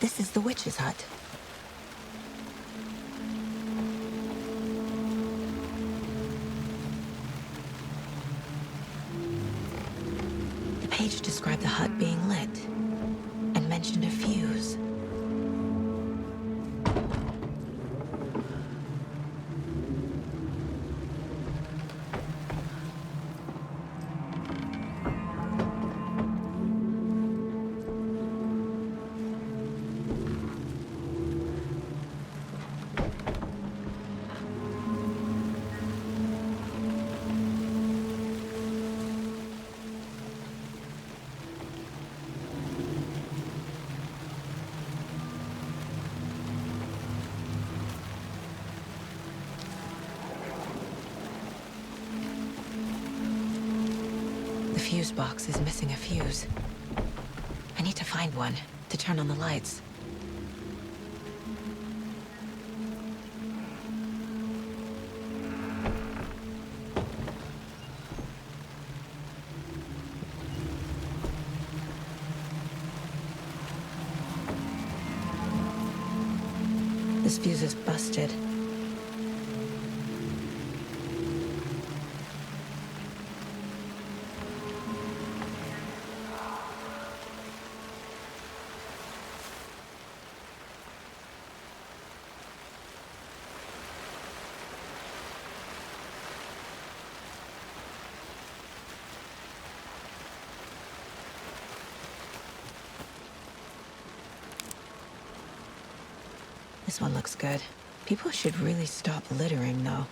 This is the witch's hut. The page described the hut being lit and mentioned a fuse. The fuse box is missing a fuse. I need to find one to turn on the lights. This fuse is busted. This one looks good. People should really stop littering, though.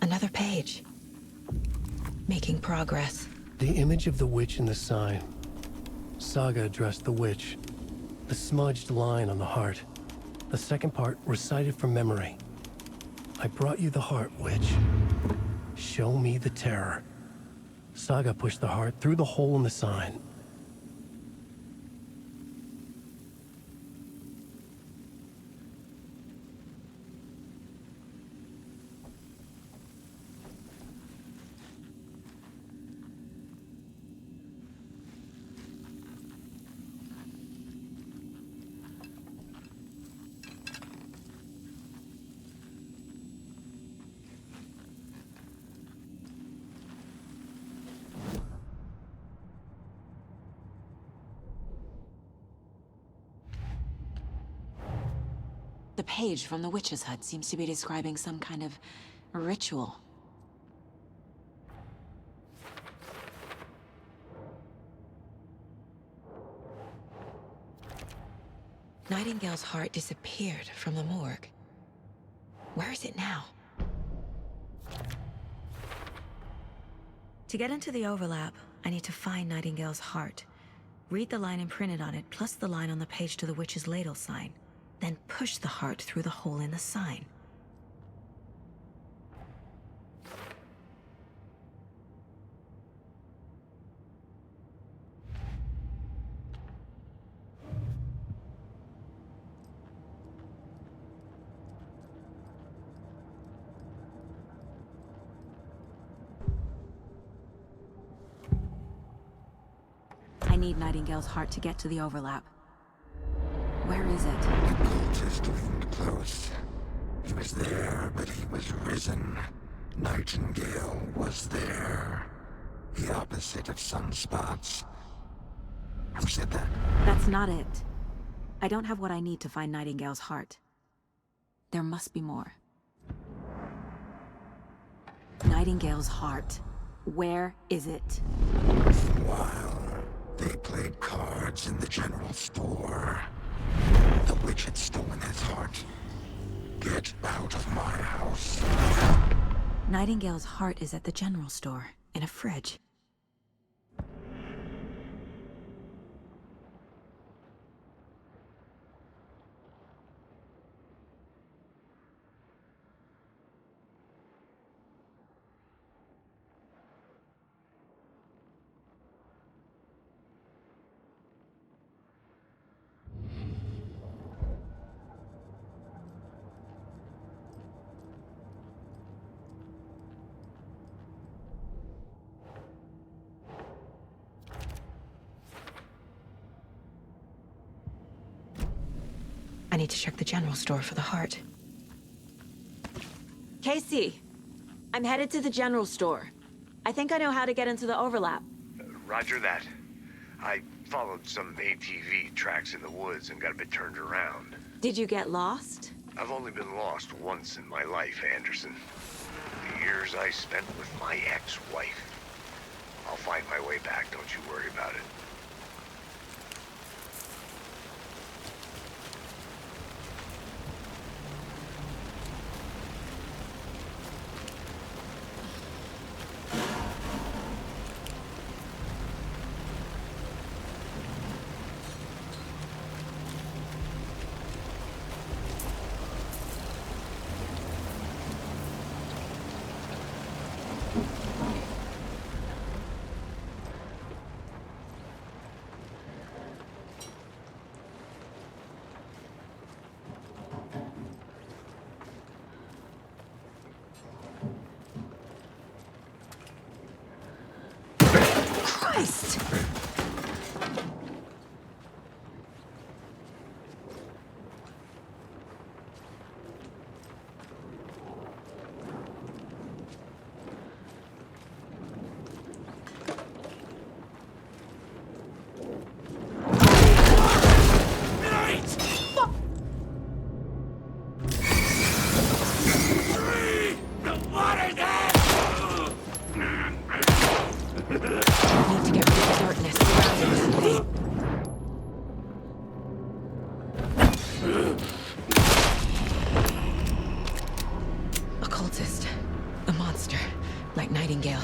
Another page. Making progress. The image of the witch in the sign. Saga addressed the witch. The smudged line on the heart. The second part recited from memory. I brought you the heart, witch. Show me the terror. Saga pushed the heart through the hole in the sign. The page from the witch's hut seems to be describing some kind of ritual. Nightingale's heart disappeared from the morgue. Where is it now? To get into the overlap, I need to find Nightingale's heart. Read the line imprinted on it, plus the line on the page to the witch's ladle sign. Then push the heart through the hole in the sign. I need Nightingale's heart to get to the overlap. Where is it? The cultist wasn't close. He was there, but he was risen. Nightingale was there. The opposite of sunspots. Who said that? That's not it. I don't have what I need to find Nightingale's heart. There must be more. Nightingale's heart. Where is it? While they played cards in the general store, the witch had stolen his heart. Get out of my house. Nightingale's heart is at the general store, in a fridge. I need to check the general store for the heart. Casey, I'm headed to the general store. I think I know how to get into the overlap. Roger that. I followed some ATV tracks in the woods and got a bit turned around. Did you get lost? I've only been lost once in my life, Anderson. The years I spent with my ex-wife. I'll find my way back, don't you worry about it. Christ! Occultist. A monster. Like Nightingale.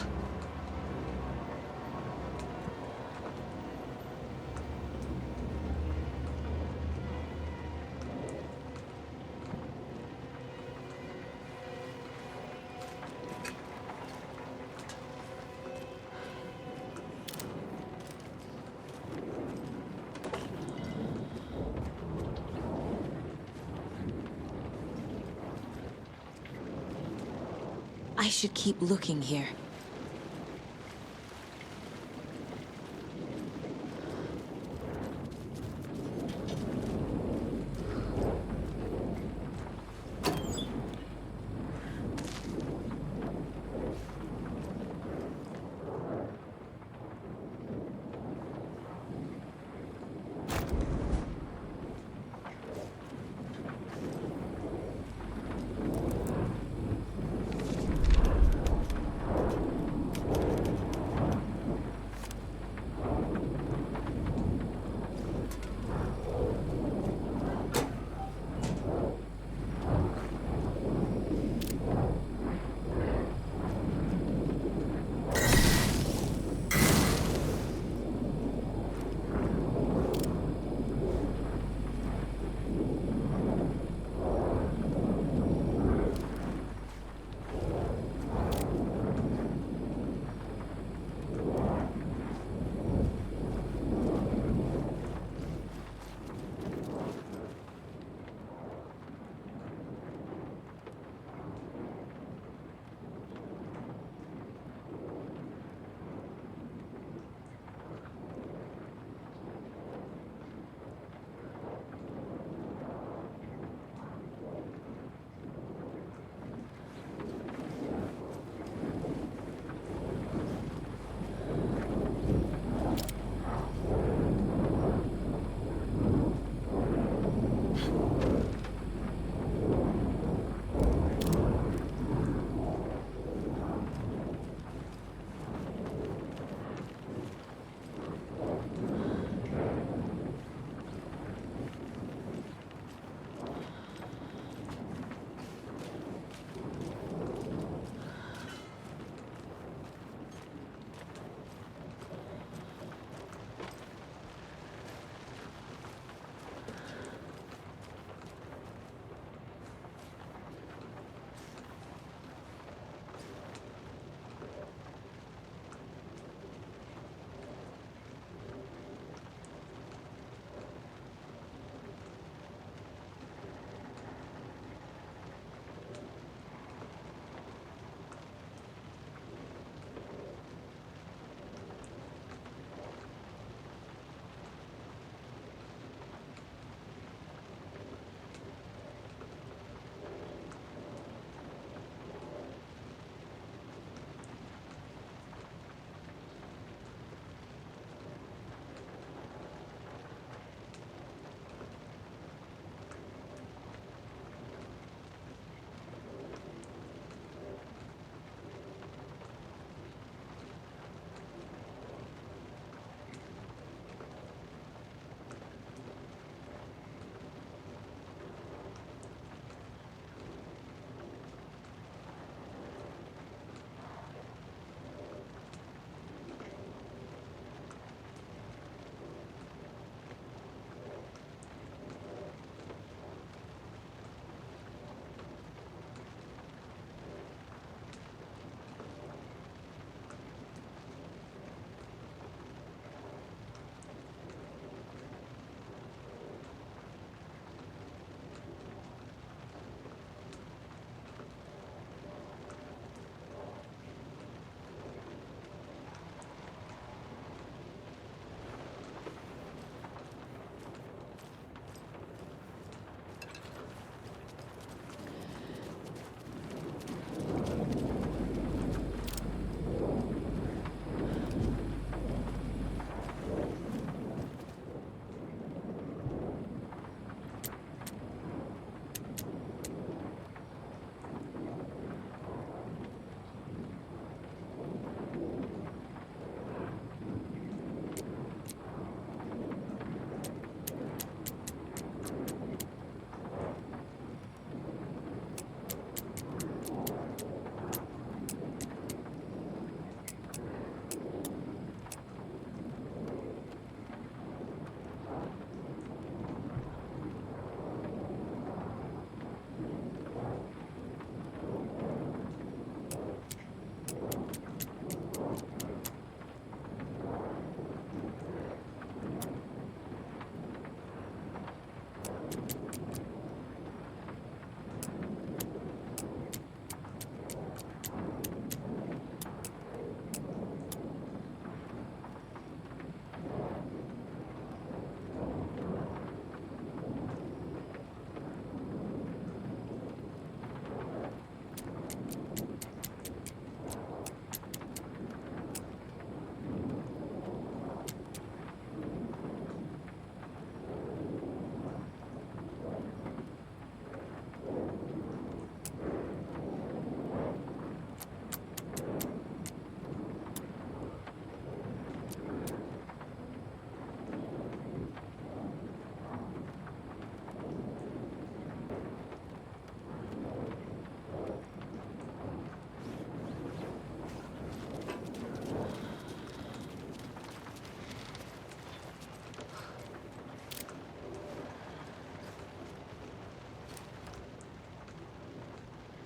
I should keep looking here.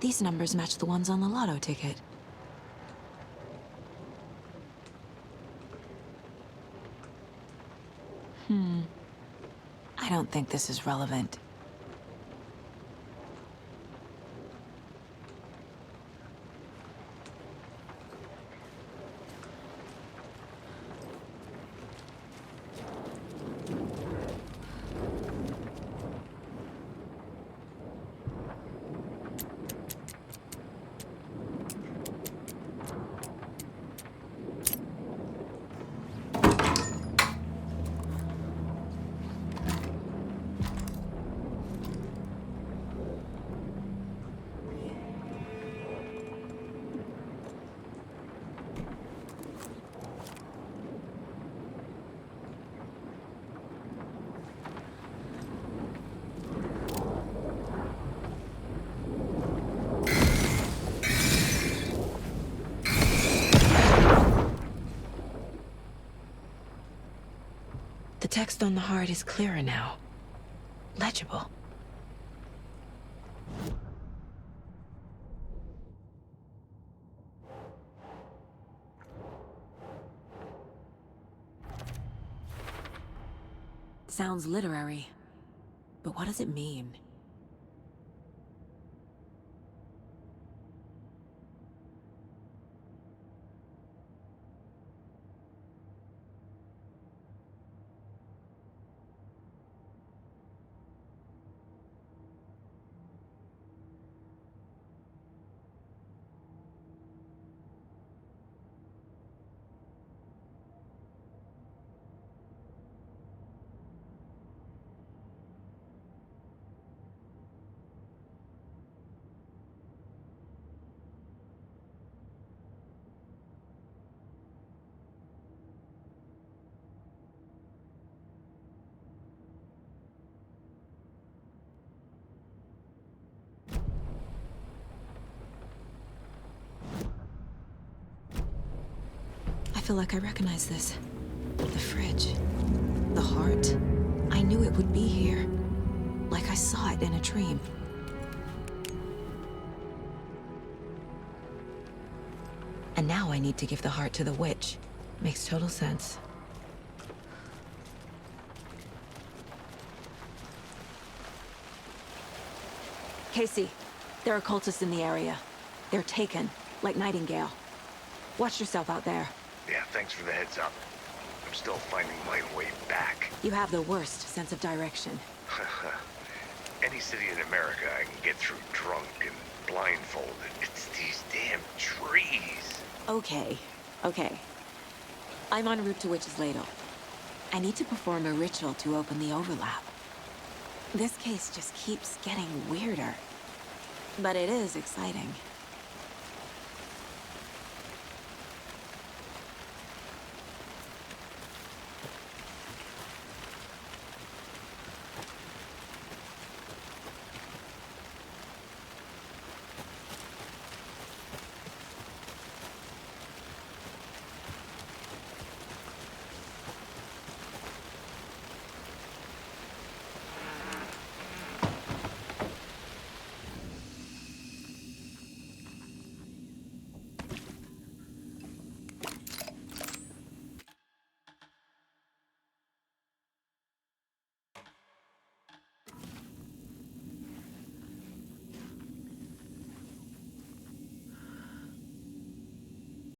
These numbers match the ones on the lotto ticket. I don't think this is relevant. The text on the heart is clearer now. Legible. Sounds literary, but what does it mean? I feel like I recognize this. The fridge. The heart. I knew it would be here. Like I saw it in a dream. And now I need to give the heart to the witch. Makes total sense. Casey, there are cultists in the area. They're taken, like Nightingale. Watch yourself out there. Yeah, thanks for the heads up. I'm still finding my way back. You have the worst sense of direction. Any city in America I can get through drunk and blindfolded. It's these damn trees. Okay. I'm en route to Witch's Ladle. I need to perform a ritual to open the overlap. This case just keeps getting weirder. But it is exciting.